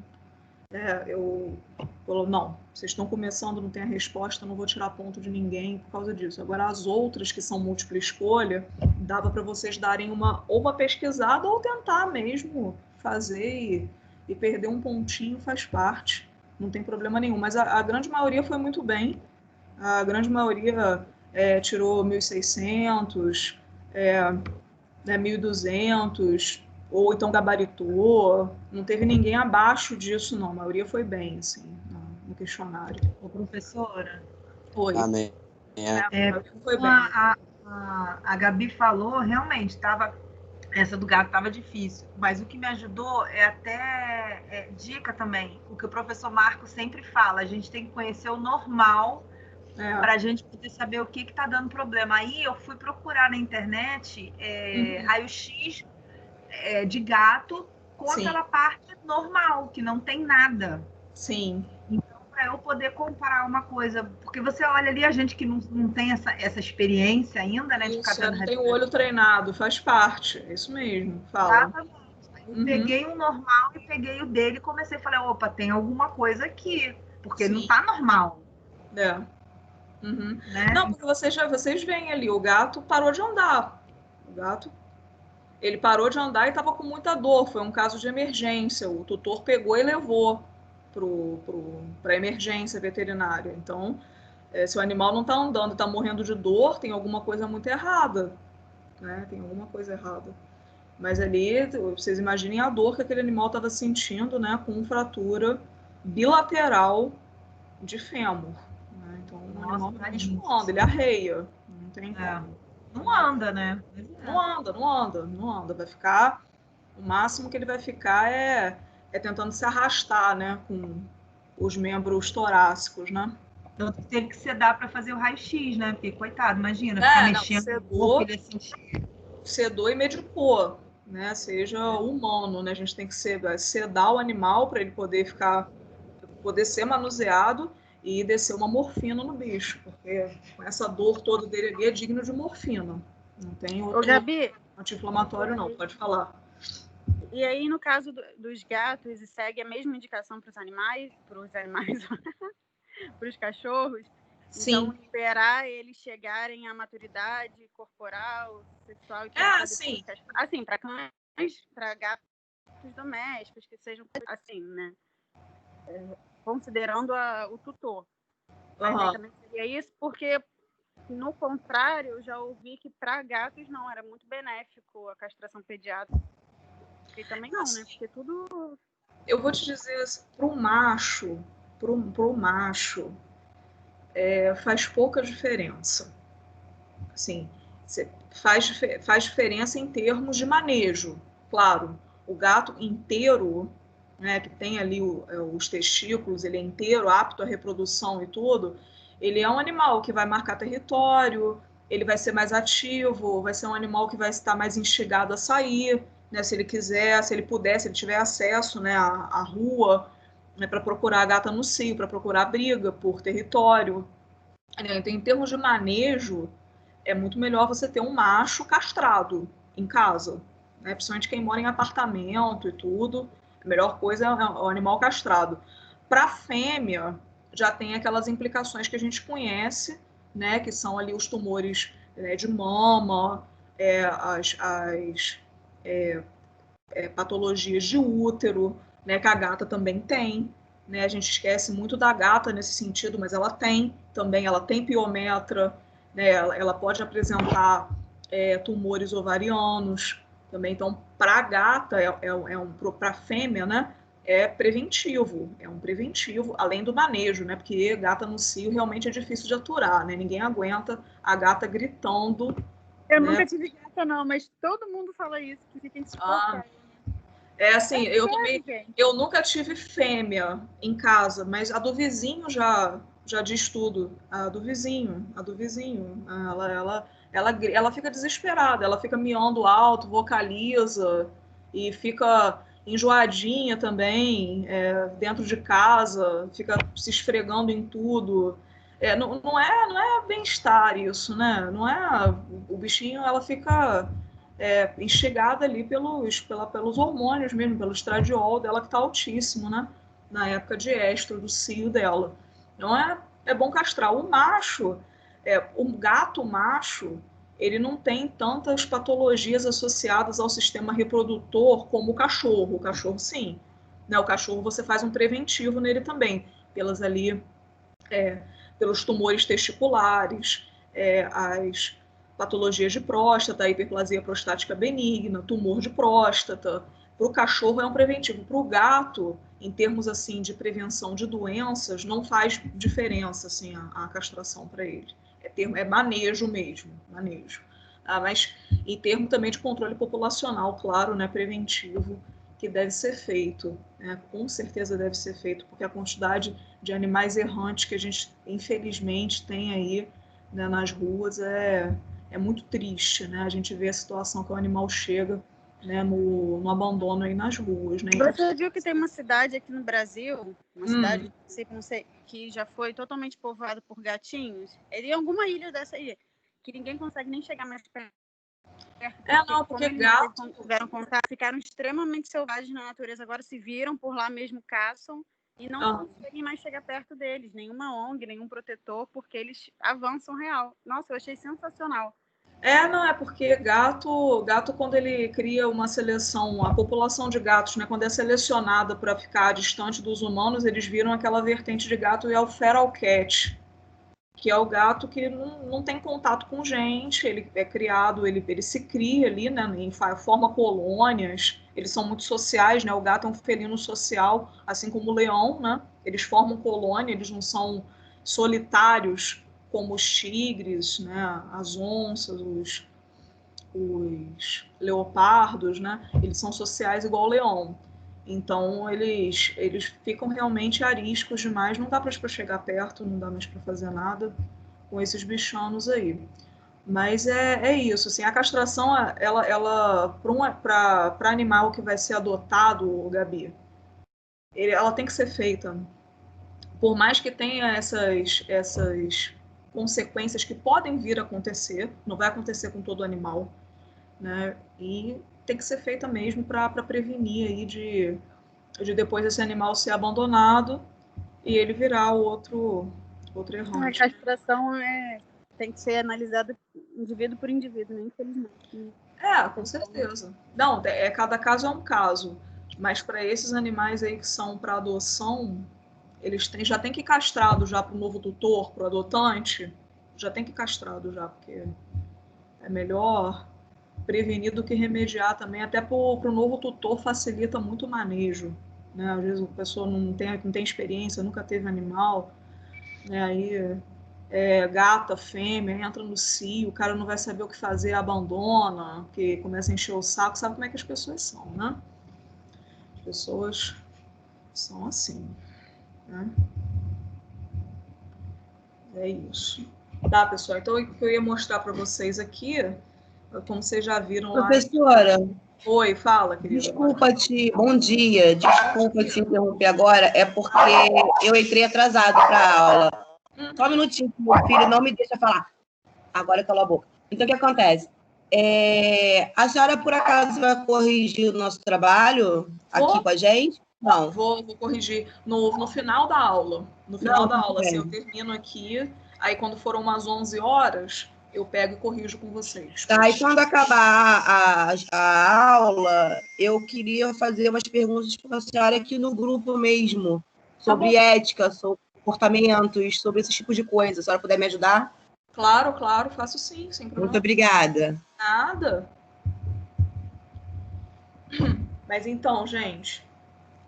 eu falo, não, vocês estão começando, não tem a resposta, não vou tirar ponto de ninguém por causa disso. Agora, as outras que são múltipla escolha, dava para vocês darem ou uma pesquisada ou tentar mesmo fazer e perder um pontinho faz parte, não tem problema nenhum. Mas a grande maioria foi muito bem, a grande maioria tirou 1.600, 1.200, ou então gabaritou. Não teve ninguém abaixo disso, não. A maioria foi bem, assim, no questionário. Ô, professora. Oi. Amém. Foi bem. A Gabi falou, realmente, essa do gato estava difícil. Mas o que me ajudou é até dica também. O que o professor Marco sempre fala, a gente tem que conhecer o normal para a gente poder saber o que está dando problema. Aí eu fui procurar na internet raio-x de gato com aquela parte normal, que não tem nada. Sim. Então, para eu poder comparar uma coisa, porque você olha ali, a gente que não tem essa experiência ainda, né? Isso, não tem o olho treinado, faz parte, é isso mesmo, fala. Exatamente. Eu peguei o normal e peguei o dele e comecei a falar, opa, tem alguma coisa aqui, porque não tá normal. Né? Não, porque vocês veem ali, o gato parou de andar. Ele parou de andar e estava com muita dor. Foi um caso de emergência. O tutor pegou e levou para a emergência veterinária. Então, se o animal não está andando, está morrendo de dor, tem alguma coisa muito errada. Né? Tem alguma coisa errada. Mas ali, vocês imaginem a dor que aquele animal estava sentindo, né? Com fratura bilateral de fêmur. Né? Então, o animal realmente não anda, ele arreia. Não tem como. Não anda, né? Não anda. Vai ficar... O máximo que ele vai ficar é tentando se arrastar, né? Com os membros torácicos, né? Então, teve que sedar para fazer o raio-x, né? Porque, coitado, imagina, ficar mexendo no corpo, ele sentir. Sedou e medicou, né? Seja humano, né? A gente tem que sedar o animal para ele poder ser manuseado e descer uma morfina no bicho, porque com essa dor toda dele ali é digno de morfina. Não tem outro anti-inflamatório, não, pode falar. E aí, no caso dos gatos, segue a mesma indicação para os animais, para os cachorros? Sim. Então, esperar eles chegarem à maturidade corporal, sexual... sim. Assim, para cães, para gatos domésticos, que sejam assim, né? Considerando o tutor. Mas aí também seria isso, porque, no contrário, eu já ouvi que para gatos não, era muito benéfico a castração pediátrica. E também não, né? Porque tudo... Eu vou te dizer, pro macho, faz pouca diferença. Assim, faz diferença em termos de manejo. Claro, o gato inteiro, né, que tem ali os testículos, ele é inteiro, apto à reprodução e tudo, ele é um animal que vai marcar território, ele vai ser mais ativo, vai ser um animal que vai estar mais instigado a sair, né, se ele quiser, se ele puder, se ele tiver acesso, né, à rua, né, para procurar a gata no cio, para procurar briga por território. Né? Então, em termos de manejo, é muito melhor você ter um macho castrado em casa, né? Principalmente quem mora em apartamento e tudo. A melhor coisa é o animal castrado. Para a fêmea, já tem aquelas implicações que a gente conhece, né? Que são ali os tumores, né, de mama, as patologias de útero, né? Que a gata também tem. Né? A gente esquece muito da gata nesse sentido, mas ela tem também, ela tem piometra, né? Ela pode apresentar tumores ovarianos também. Então, para a gata, para a fêmea, né? É um preventivo, além do manejo, né? Porque gata no cio realmente é difícil de aturar, né? Ninguém aguenta a gata gritando. Eu nunca tive gata, não, mas todo mundo fala isso, que fica insuportável. Assim, eu nunca tive fêmea em casa, mas a do vizinho já diz tudo. A do vizinho, ela fica desesperada, ela fica miando alto, vocaliza e fica enjoadinha também, dentro de casa, fica se esfregando em tudo. Não é bem-estar isso, né? Não é o bichinho, ela fica instigada ali pelos hormônios mesmo, pelo estradiol dela que está altíssimo, né? Na época de estro, do cio dela. Então é bom castrar. O macho, o gato macho, ele não tem tantas patologias associadas ao sistema reprodutor como o cachorro. O cachorro, sim. Né? O cachorro você faz um preventivo nele também, pelos tumores testiculares, as patologias de próstata, hiperplasia prostática benigna, tumor de próstata. Para o cachorro é um preventivo. Para o gato, em termos assim de prevenção de doenças, não faz diferença assim a castração para ele. É manejo mesmo, manejo. Mas em termos também de controle populacional, claro, né, preventivo, que deve ser feito, né? Com certeza deve ser feito, porque a quantidade de animais errantes que a gente, infelizmente, tem aí, né, nas ruas é muito triste, né? A gente vê a situação que o animal chega, né, no abandono aí nas ruas, né? Você viu que tem uma cidade aqui no Brasil, uma cidade que já foi totalmente povoada por gatinhos? Ele é alguma ilha dessa aí, que ninguém consegue nem chegar mais perto. Porque gato... Como eles tiveram contato, ficaram extremamente selvagens na natureza, agora se viram por lá mesmo, caçam e não conseguem mais chegar perto deles, nenhuma ONG, nenhum protetor, porque eles avançam real. Nossa, eu achei sensacional. Não, é porque gato, quando ele cria uma seleção, a população de gatos, né, quando é selecionada para ficar distante dos humanos, eles viram aquela vertente de gato e é o feral cat, que é o gato que não tem contato com gente, ele é criado, ele se cria ali, né, forma colônias, eles são muito sociais, né, o gato é um felino social, assim como o leão, né, eles formam colônia, eles não são solitários como os tigres, né, as onças, os leopardos, né, eles são sociais igual o leão. Então, eles ficam realmente ariscos demais, não dá para chegar perto, não dá mais para fazer nada com esses bichanos aí. Mas é isso, assim, a castração, ela para animal que vai ser adotado, Gabi, ela tem que ser feita. Por mais que tenha essas consequências que podem vir a acontecer, não vai acontecer com todo animal, né? E tem que ser feita mesmo para prevenir aí de depois esse animal ser abandonado e ele virar outro errante. A castração tem que ser analisada indivíduo por indivíduo, né? Infelizmente. Com certeza. Não, cada caso é um caso. Mas para esses animais aí que são para adoção, eles já tem que ir castrado já para o novo tutor, para o adotante, já tem que ir castrado já, porque é melhor prevenir do que remediar também, até para o novo tutor facilita muito o manejo, né? Às vezes a pessoa não tem experiência, nunca teve animal, né? Aí gata, fêmea, entra no cio, o cara não vai saber o que fazer, abandona, porque começa a encher o saco, sabe como é que as pessoas são, né? As pessoas são assim, né? É isso. Tá, pessoal? Então, o que eu ia mostrar para vocês aqui, como vocês já viram lá... Professora, Oi, fala, querida. bom dia, desculpa te interromper agora, é porque eu entrei atrasado para a aula. Só um minutinho, que meu filho não me deixa falar. Agora cala a boca. Então, o que acontece? A senhora, por acaso, vai corrigir o nosso trabalho aqui com a gente? Não. Vou corrigir no final da aula. No final da aula, assim, eu termino aqui, aí quando foram umas 11 horas, eu pego e corrijo com vocês. Tá, e quando acabar a aula, eu queria fazer umas perguntas para a senhora aqui no grupo mesmo, sobre ética, sobre comportamentos, sobre esse tipo de coisa. Se a senhora puder me ajudar? Claro, claro, faço sim, sem problema. Muito obrigada. Nada. Mas então, gente,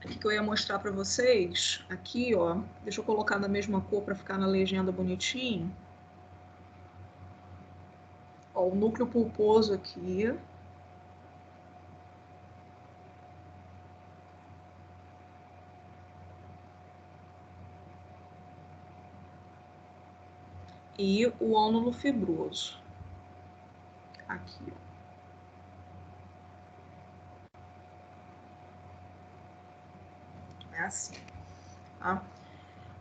o que eu ia mostrar para vocês, aqui, ó, deixa eu colocar na mesma cor para ficar na legenda bonitinho. Ó, o núcleo pulposo aqui. E o ânulo fibroso. Aqui, ó. É assim, tá?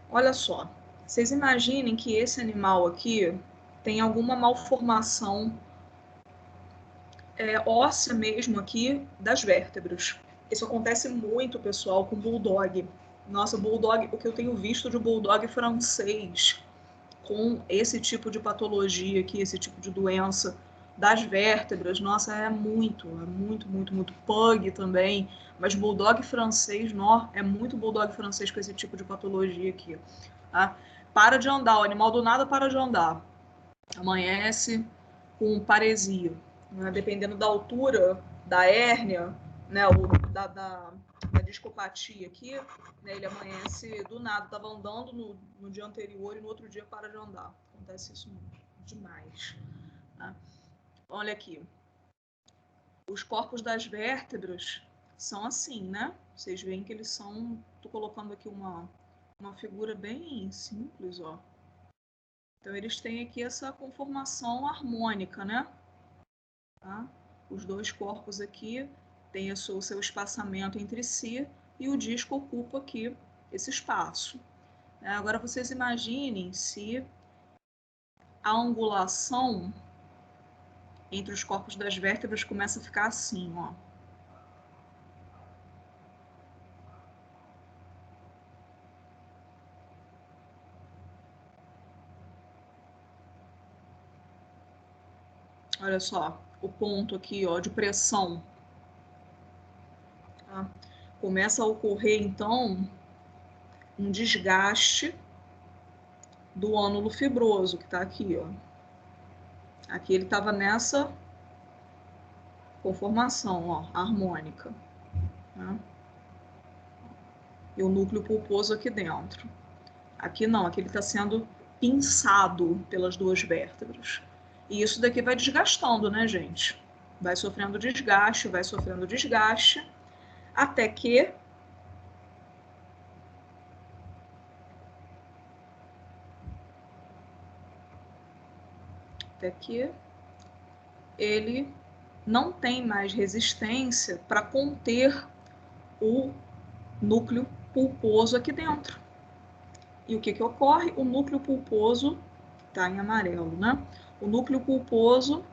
Olha só, vocês imaginem que esse animal aqui tem alguma malformação óssea mesmo aqui das vértebras. Isso acontece muito, pessoal, com bulldog. Nossa, bulldog, o que eu tenho visto de bulldog francês com esse tipo de patologia aqui, esse tipo de doença das vértebras, nossa, é muito, muito pug também, mas bulldog francês, nó, é muito bulldog francês com esse tipo de patologia aqui, tá? Para de andar, o animal do nada para de andar, amanhece com paresia, né? Dependendo da altura da hérnia, né, ou da discopatia aqui, né, ele amanhece do nada, estava andando no dia anterior e no outro dia para de andar. Acontece isso demais. Tá? Olha aqui. Os corpos das vértebras são assim, né? Vocês veem que eles são... Estou colocando aqui uma figura bem simples, ó. Então, eles têm aqui essa conformação harmônica, né? Tá? Os dois corpos aqui têm o seu espaçamento entre si e o disco ocupa aqui esse espaço. Agora, vocês imaginem se a angulação entre os corpos das vértebras começa a ficar assim, ó. Olha só, o ponto aqui, ó, de pressão. Tá? Começa a ocorrer, então, um desgaste do ânulo fibroso, que está aqui, ó. Aqui ele estava nessa conformação, ó, harmônica. Né? E o núcleo pulposo aqui dentro. Aqui não, aqui ele está sendo pinçado pelas duas vértebras. E isso daqui vai desgastando, né, gente? Vai sofrendo desgaste, até que ele não tem mais resistência para conter o núcleo pulposo aqui dentro. E o que ocorre? O núcleo pulposo está em amarelo, né? O núcleo pulposo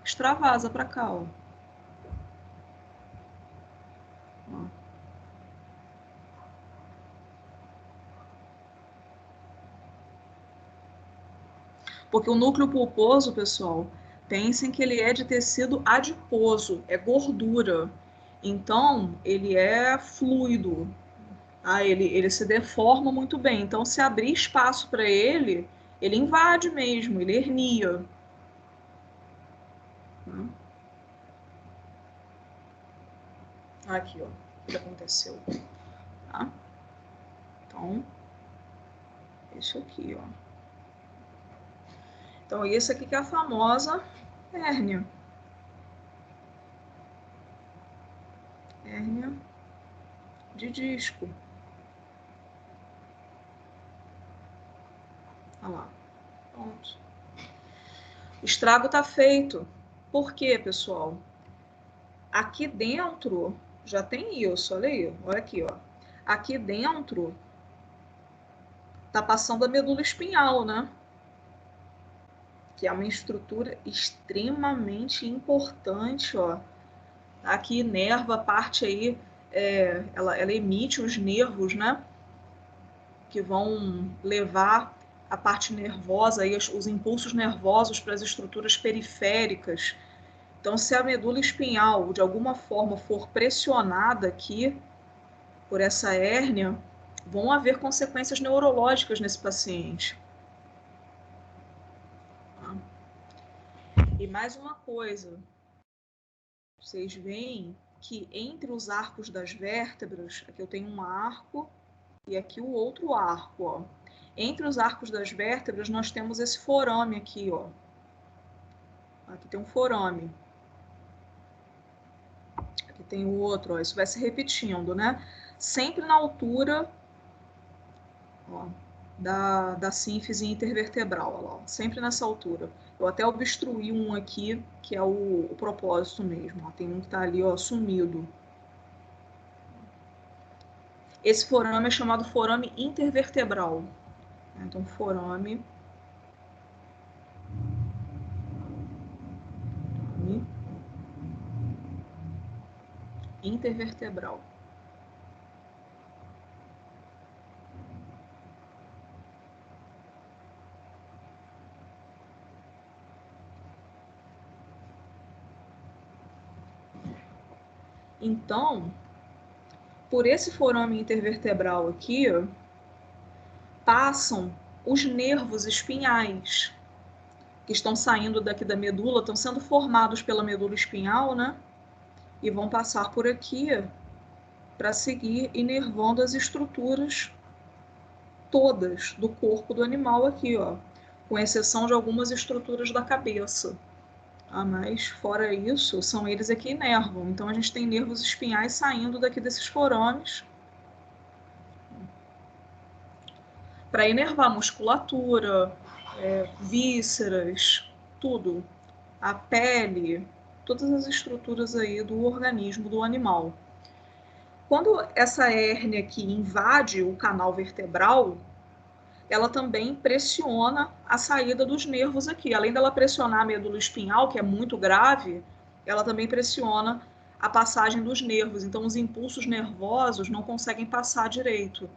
extravasa para cá, ó. Porque o núcleo pulposo, pessoal, pensem que ele é de tecido adiposo, é gordura. Então, ele é fluido. Ele se deforma muito bem. Então, se abrir espaço para ele, ele invade mesmo, ele hernia. Aqui, ó, o que aconteceu. Tá? Então, isso aqui, ó. Então, isso aqui que é a famosa hérnia. Hérnia de disco. Olha lá. Pronto. Estrago está feito. Por quê, pessoal? Aqui dentro já tem isso, olha aí, olha aqui, ó. Aqui dentro tá passando a medula espinhal, né? Que é uma estrutura extremamente importante, ó. Aqui inerva a parte aí, ela emite os nervos, né? Que vão levar a parte nervosa, aí, os impulsos nervosos para as estruturas periféricas. Então, se a medula espinhal, de alguma forma, for pressionada aqui por essa hérnia, vão haver consequências neurológicas nesse paciente. E mais uma coisa, vocês veem que entre os arcos das vértebras, aqui eu tenho um arco e aqui o outro arco, ó. Entre os arcos das vértebras, nós temos esse forame aqui, ó. Aqui tem um forame. Aqui tem o outro, ó. Isso vai se repetindo, né? Sempre na altura, ó, da sínfise intervertebral, ó, sempre nessa altura. Eu até obstruí um aqui, que é o propósito mesmo. Ó. Tem um que está ali, ó, sumido. Esse forame é chamado forame intervertebral. Então, forame intervertebral. Então, por esse forame intervertebral aqui, ó, passam os nervos espinhais, que estão saindo daqui da medula, estão sendo formados pela medula espinhal, né? E vão passar por aqui para seguir inervando as estruturas todas do corpo do animal aqui, ó, com exceção de algumas estruturas da cabeça. Mas fora isso, são eles que inervam. Então a gente tem nervos espinhais saindo daqui desses forames para inervar musculatura, vísceras, tudo, a pele, todas as estruturas aí do organismo do animal. Quando essa hérnia aqui invade o canal vertebral, ela também pressiona a saída dos nervos aqui. Além dela pressionar a medula espinhal, que é muito grave, ela também pressiona a passagem dos nervos. Então, os impulsos nervosos não conseguem passar direito.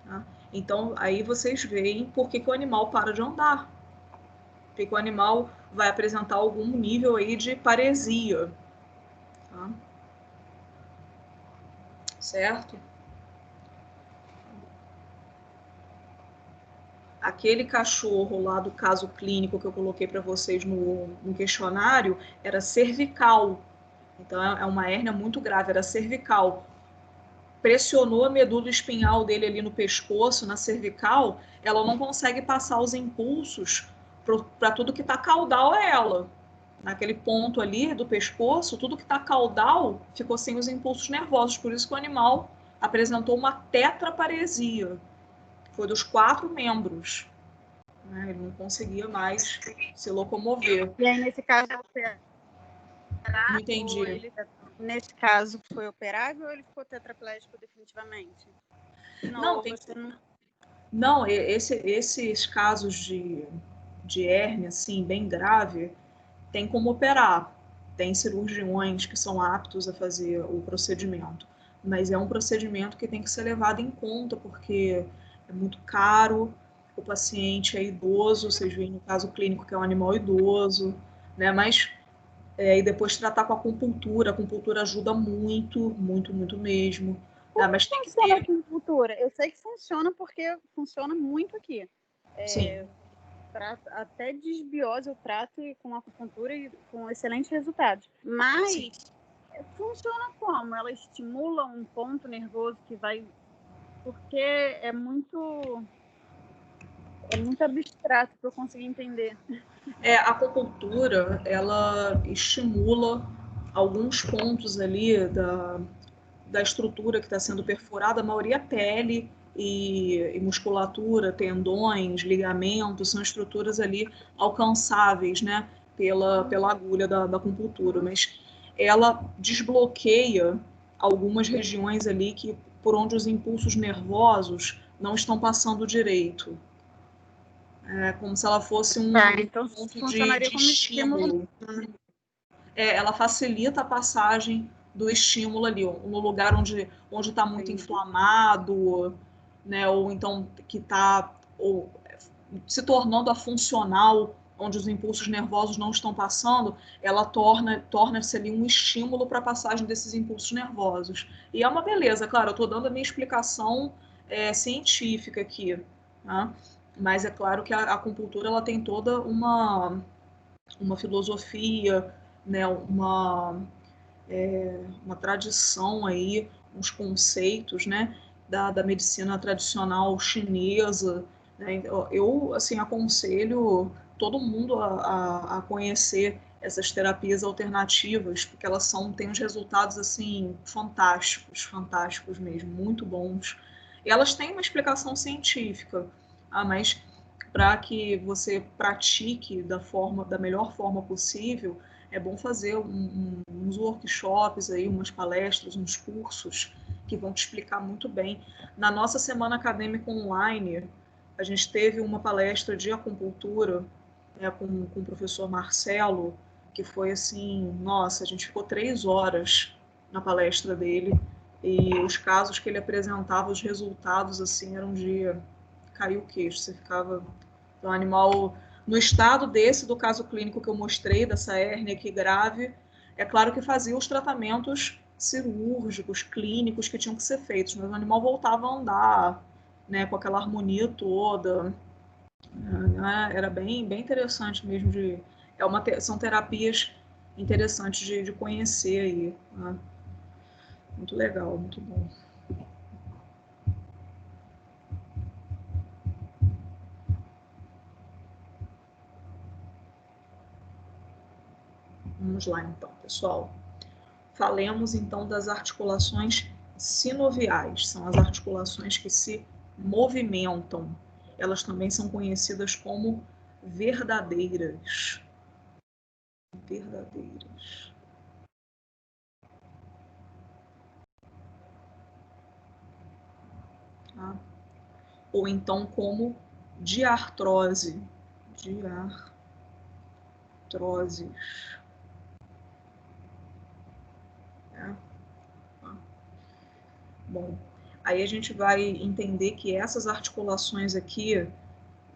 Tá? Então, aí vocês veem por que o animal para de andar. Porque o animal vai apresentar algum nível aí de paresia. Tá? Certo? Aquele cachorro lá do caso clínico que eu coloquei para vocês no questionário era cervical. Então, é uma hérnia muito grave, era cervical. Pressionou a medula espinhal dele ali no pescoço, na cervical, ela não consegue passar os impulsos para tudo que está caudal a ela. Naquele ponto ali do pescoço, tudo que está caudal ficou sem os impulsos nervosos. Por isso que o animal apresentou uma tetraparesia. Foi dos 4 membros. Né? Ele não conseguia mais se locomover. E aí, nesse caso, não entendi. Nesse caso, foi operável ou ele ficou tetraplégico definitivamente? Não, esses casos de hérnia, assim, bem grave, tem como operar. Tem cirurgiões que são aptos a fazer o procedimento. Mas é um procedimento que tem que ser levado em conta, porque é muito caro, o paciente é idoso, vocês veem no caso clínico que é um animal idoso, né? Mas e depois tratar com a acupuntura ajuda muito, muito, muito mesmo. Mas tem que funciona a acupuntura? Eu sei que funciona porque funciona muito aqui. Sim. Até desbiose eu trato com acupuntura e com excelentes resultados. Mas sim, funciona como? Ela estimula um ponto nervoso que vai... Porque é muito abstrato para eu conseguir entender. A acupuntura, ela estimula alguns pontos ali da estrutura que está sendo perfurada, a maioria é pele, e musculatura, tendões, ligamentos, são estruturas ali alcançáveis, né, pela agulha da acupuntura, mas ela desbloqueia algumas regiões ali por onde os impulsos nervosos não estão passando direito. É como se ela fosse um então ponto funcionaria de como estímulo. Ela facilita a passagem do estímulo ali, no lugar onde está muito inflamado, né, ou então que está se tornando a funcional, onde os impulsos nervosos não estão passando, ela torna-se ali um estímulo para a passagem desses impulsos nervosos. E é uma beleza, claro, eu estou dando a minha explicação científica aqui, né? Mas é claro que a acupuntura ela tem toda uma filosofia, né, uma tradição aí, uns conceitos, né, da medicina tradicional chinesa, né? Eu assim aconselho todo mundo a conhecer essas terapias alternativas, porque elas têm uns resultados assim fantásticos mesmo, muito bons. E elas têm uma explicação científica, mas para que você pratique da melhor forma possível, é bom fazer uns workshops aí, umas palestras, uns cursos que vão te explicar muito bem. Na nossa semana acadêmica online, a gente teve uma palestra de acupuntura, né, com o professor Marcelo, que foi assim, nossa, a gente ficou 3 horas na palestra dele, e os casos que ele apresentava, os resultados, assim, eram de cair o queixo, você ficava... Então, o animal, no estado do caso clínico que eu mostrei, dessa hérnia aqui grave, é claro que fazia os tratamentos cirúrgicos, clínicos que tinham que ser feitos, mas o animal voltava a andar, né, com aquela harmonia toda. Era bem interessante mesmo. São terapias interessantes de conhecer aí. Né? Muito legal, muito bom. Vamos lá, então, pessoal. Falemos, então, das articulações sinoviais. São as articulações que se movimentam. Elas também são conhecidas como verdadeiras. Verdadeiras. Tá? Ou então como diartrose. Diartroses. Tá? Bom, aí a gente vai entender que essas articulações aqui,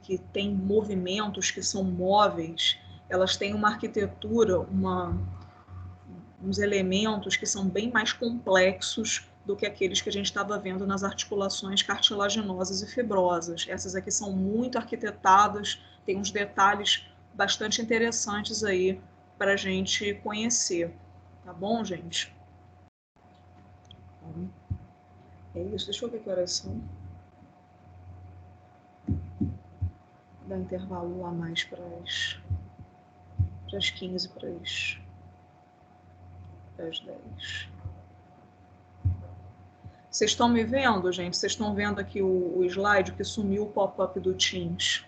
que têm movimentos, que são móveis, elas têm uma arquitetura, uns elementos que são bem mais complexos do que aqueles que a gente estava vendo nas articulações cartilaginosas e fibrosas. Essas aqui são muito arquitetadas, tem uns detalhes bastante interessantes aí para a gente conhecer. Tá bom, gente? É isso, deixa eu ver que horas são. Dá intervalo lá mais para as 15, para as 10. Vocês estão me vendo, gente? Vocês estão vendo aqui o slide que sumiu o pop-up do Teams?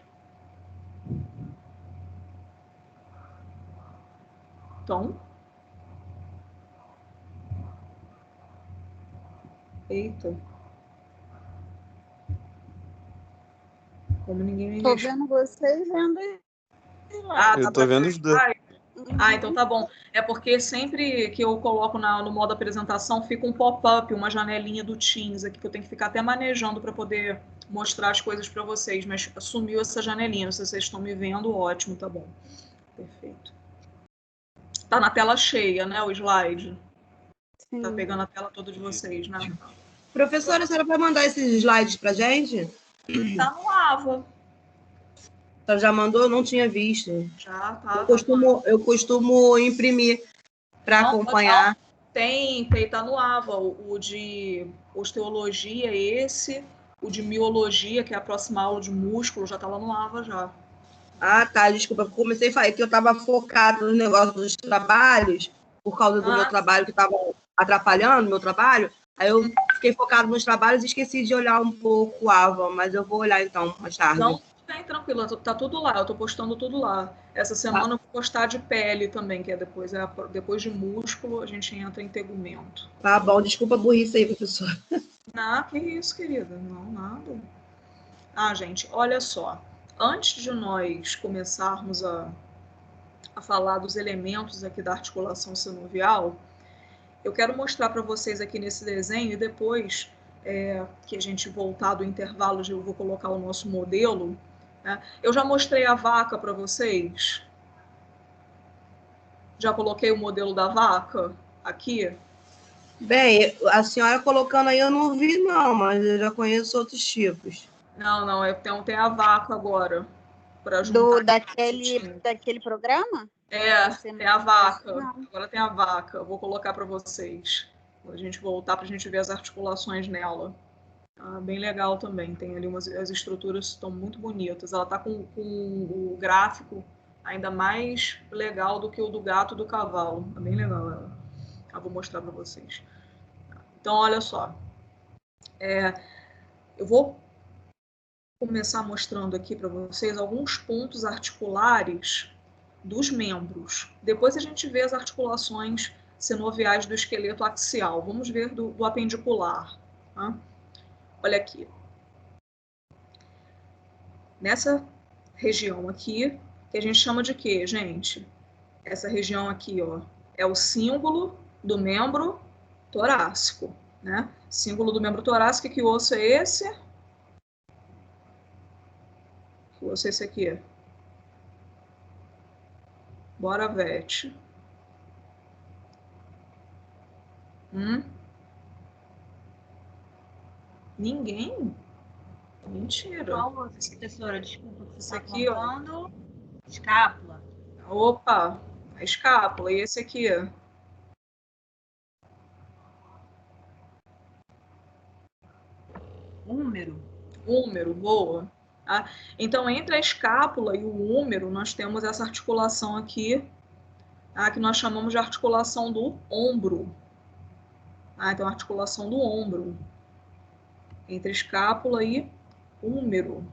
Então? Eita. Como ninguém me Tô vendo vocês vendo aí. Eu tô vendo os dois. Então tá bom. É porque sempre que eu coloco no modo apresentação, fica um pop-up, uma janelinha do Teams aqui, que eu tenho que ficar até manejando para poder mostrar as coisas para vocês. Mas sumiu essa janelinha. Se vocês estão me vendo, ótimo, tá bom. Perfeito. Tá na tela cheia, né, o slide? Sim. Tá pegando a tela toda de vocês, né? Professora, a senhora vai mandar esses slides pra gente? Tá no AVA. Então, já mandou? Eu não tinha visto. Já tá. Eu costumo imprimir para acompanhar. Tá no AVA. O de osteologia, esse. O de miologia, que é a próxima aula de músculo, já tá lá no AVA já. Ah, tá. Desculpa. Eu comecei a falar que eu estava focada no negócio dos trabalhos, por causa do meu trabalho que estava atrapalhando o meu trabalho. Aí eu fiquei focado nos trabalhos e esqueci de olhar um pouco o Ava, mas eu vou olhar então mais tarde. Não, bem tranquilo, tá tudo lá, eu tô postando tudo lá. Essa semana eu vou postar de pele também, que é depois de músculo, a gente entra em tegumento. Tá bom, desculpa a burrice aí, professor. Não, que isso, querida, não, nada. Ah, gente, olha só, antes de nós começarmos a falar dos elementos aqui da articulação sinovial, eu quero mostrar para vocês aqui nesse desenho e depois que a gente voltar do intervalo, eu vou colocar o nosso modelo. Né? Eu já mostrei a vaca para vocês. Já coloquei o modelo da vaca aqui. Bem, a senhora colocando aí eu não vi não, mas eu já conheço outros tipos. Não, então tem a vaca agora. Para juntar daquele programa? Tem a vaca. Agora tem a vaca. Eu vou colocar para vocês. Quando a gente voltar, para a gente ver as articulações nela. Bem legal também. Tem ali as estruturas estão muito bonitas. Ela está com o gráfico ainda mais legal do que o do gato e do cavalo. É bem legal ela. Eu vou mostrar para vocês. Então, olha só. Eu vou começar mostrando aqui para vocês alguns pontos articulares dos membros. Depois a gente vê as articulações sinoviais do esqueleto axial. Vamos ver do apendicular. Tá? Olha aqui. Nessa região aqui, que a gente chama de quê, gente? Essa região aqui, ó, é o símbolo do membro torácico, né? Símbolo do membro torácico, que osso é esse? Que osso é esse aqui? Bora, Vete. Ninguém? Mentira. Qual osso, professora? Desculpa, você Esse está aqui, contando? Escápula. Opa, a escápula. E esse aqui? Húmero, boa. Tá? Então, entre a escápula e o húmero, nós temos essa articulação aqui, que nós chamamos de articulação do ombro. Então, a articulação do ombro. Entre escápula e húmero.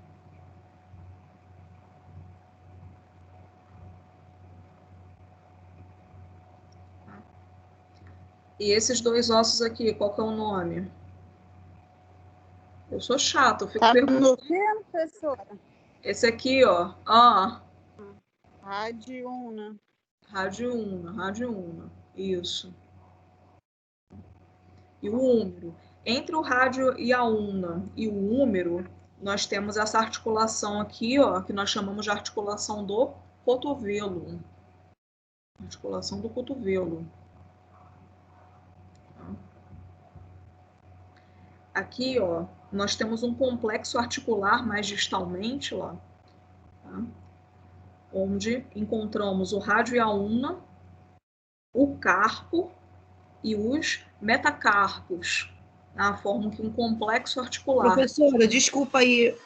E esses dois ossos aqui, qual que é o nome? Eu sou chata, eu fico perguntando. Professora? Esse aqui, ó. Radiúna. Radiúna. Isso. E o húmero. Entre o rádio e a una e o húmero, nós temos essa articulação aqui, ó, que nós chamamos de articulação do cotovelo. Articulação do cotovelo. Aqui, ó, nós temos um complexo articular mais distalmente, ó, tá? Onde encontramos o rádio e a una, o carpo e os metacarpos, tá? Formam um complexo articular. Professora, desculpa aí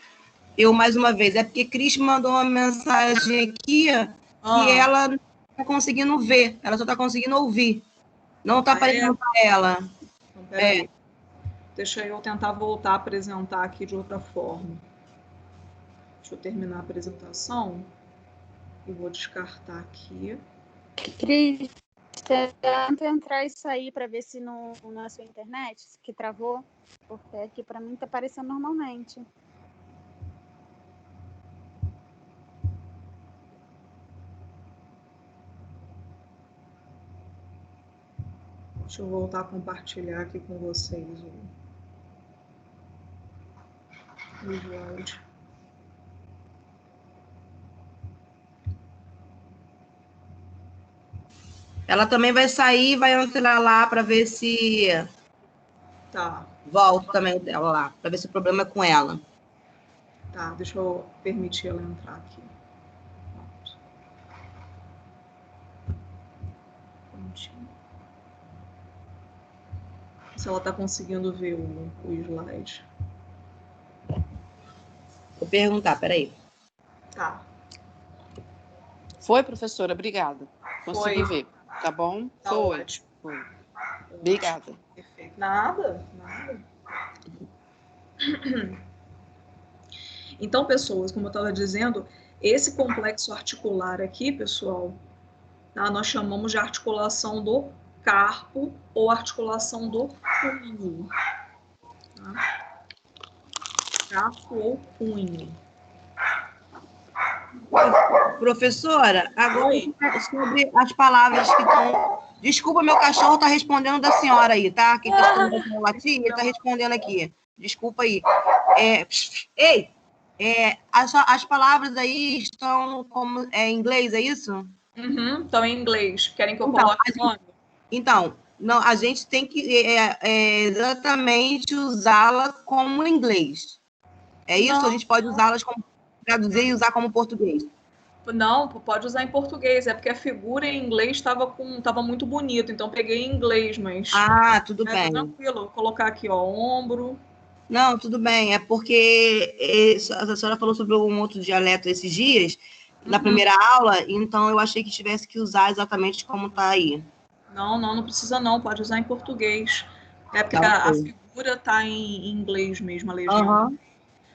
eu mais uma vez, é porque Cris mandou uma mensagem aqui que ela não está conseguindo ver, ela só está conseguindo ouvir. Não está aparecendo para ela. Então, peraí. Deixa eu tentar voltar a apresentar aqui de outra forma. Deixa eu terminar a apresentação e vou descartar aqui. Cris, tenta entrar e sair para ver se na sua internet que travou, porque aqui para mim está aparecendo normalmente. Deixa eu voltar a compartilhar aqui com vocês o slide. Ela também vai sair e vai entrar lá para ver se volta também dela lá, para ver se o problema é com ela. Tá, deixa eu permitir ela entrar aqui. Se ela está conseguindo ver o slide. Vou perguntar, peraí. Tá. Foi, professora? Obrigada. Consegui ver. Tá bom? Tá ótimo. Foi. Obrigada. Perfeito. Nada. Então, pessoas, como eu estava dizendo, esse complexo articular aqui, pessoal, tá? Nós chamamos de articulação do carpo ou articulação do punho. Tá? Carpo ou punho. Professora, agora sobre as palavras que estão... Desculpa, meu cachorro está respondendo da senhora aí, tá? Quem está respondendo latir, ele está respondendo aqui. Desculpa aí. As palavras aí estão como em inglês, é isso? Estão em inglês. Querem que eu coloque o nome? Então, não, a gente tem que exatamente usá-la como inglês. É isso? Não, a gente pode usá-las como traduzir e usar como português. Não, pode usar em português. É porque a figura em inglês estava muito bonito, então peguei em inglês, mas... Ah, tudo bem. Tranquilo, vou colocar aqui, ó, ombro. Não, tudo bem. É porque a senhora falou sobre um outro dialeto esses dias, na primeira aula, então eu achei que tivesse que usar exatamente como está aí. Não precisa não, pode usar em português. É porque a figura está em inglês mesmo, a legenda.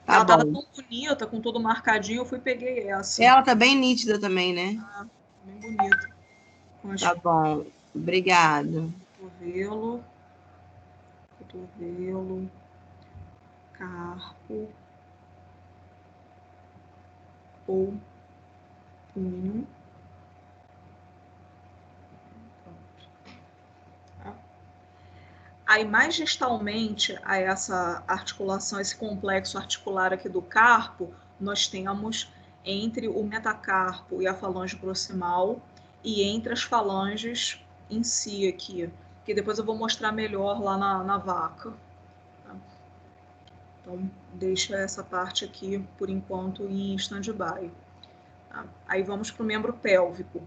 Ela estava tão bonita, com tudo marcadinho, eu fui e peguei essa. Ela tá bem nítida também, né? Bem bonita. Tá bom, obrigado. Cotovelo, carpo ou punho. Aí, mais distalmente a essa articulação, esse complexo articular aqui do carpo, nós temos entre o metacarpo e a falange proximal e entre as falanges em si aqui, que depois eu vou mostrar melhor lá na vaca. Tá? Então, deixa essa parte aqui, por enquanto, em stand-by. Tá? Aí vamos para o membro pélvico.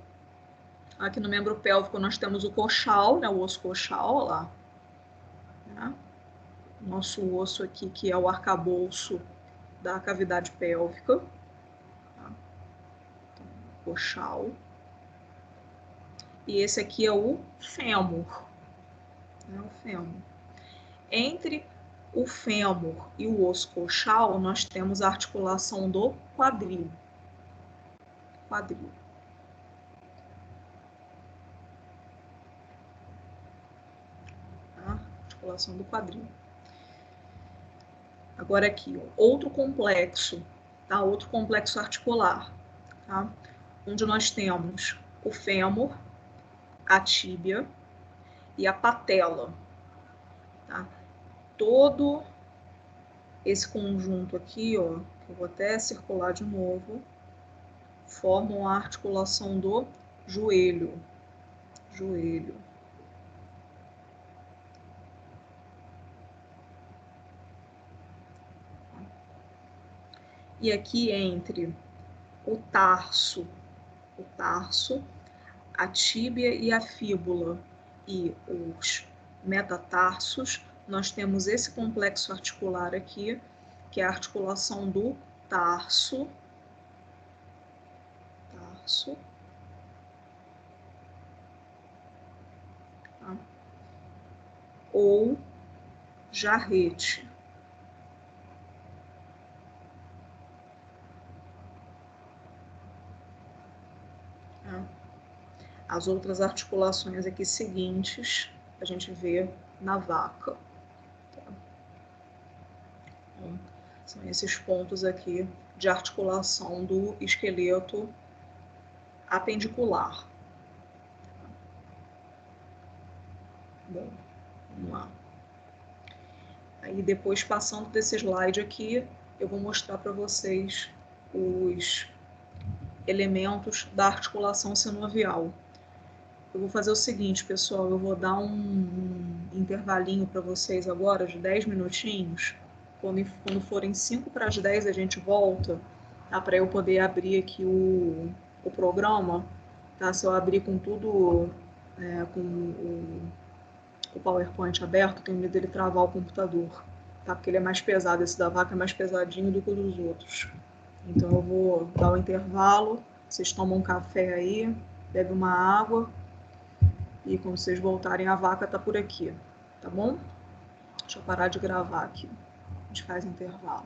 Aqui no membro pélvico nós temos o coxal, né, o osso coxal, olha lá. Nosso osso aqui, que é o arcabouço da cavidade pélvica, tá? Então, coxal. E esse aqui é o fêmur. O fêmur. Entre o fêmur e o osso coxal, nós temos a articulação do quadril. Quadril. Tá? Articulação do quadril. Agora aqui, outro complexo, tá? Outro complexo articular, tá? Onde nós temos o fêmur, a tíbia e a patela, tá? Todo esse conjunto aqui, ó, que eu vou até circular de novo, formam a articulação do joelho. Joelho. E aqui entre o tarso, a tíbia e a fíbula e os metatarsos, nós temos esse complexo articular aqui, que é a articulação do tarso, tá? Ou jarrete. As outras articulações aqui seguintes, a gente vê na vaca. Tá? Então, são esses pontos aqui de articulação do esqueleto apendicular. Bom, vamos lá. Aí depois, passando desse slide aqui, eu vou mostrar para vocês os elementos da articulação sinovial. Eu vou fazer o seguinte, pessoal, eu vou dar um intervalinho para vocês agora, de 10 minutinhos. Quando forem 5 para as 10, a gente volta, tá? Para eu poder abrir aqui o programa, tá? Se eu abrir com tudo, com o PowerPoint aberto, tenho medo dele travar o computador, tá? Porque ele é mais pesado, esse da vaca é mais pesadinho do que o dos outros. Então eu vou dar um intervalo, vocês tomam um café aí, bebem uma água, e quando vocês voltarem, a vaca tá por aqui, tá bom? Deixa eu parar de gravar aqui. A gente faz intervalo.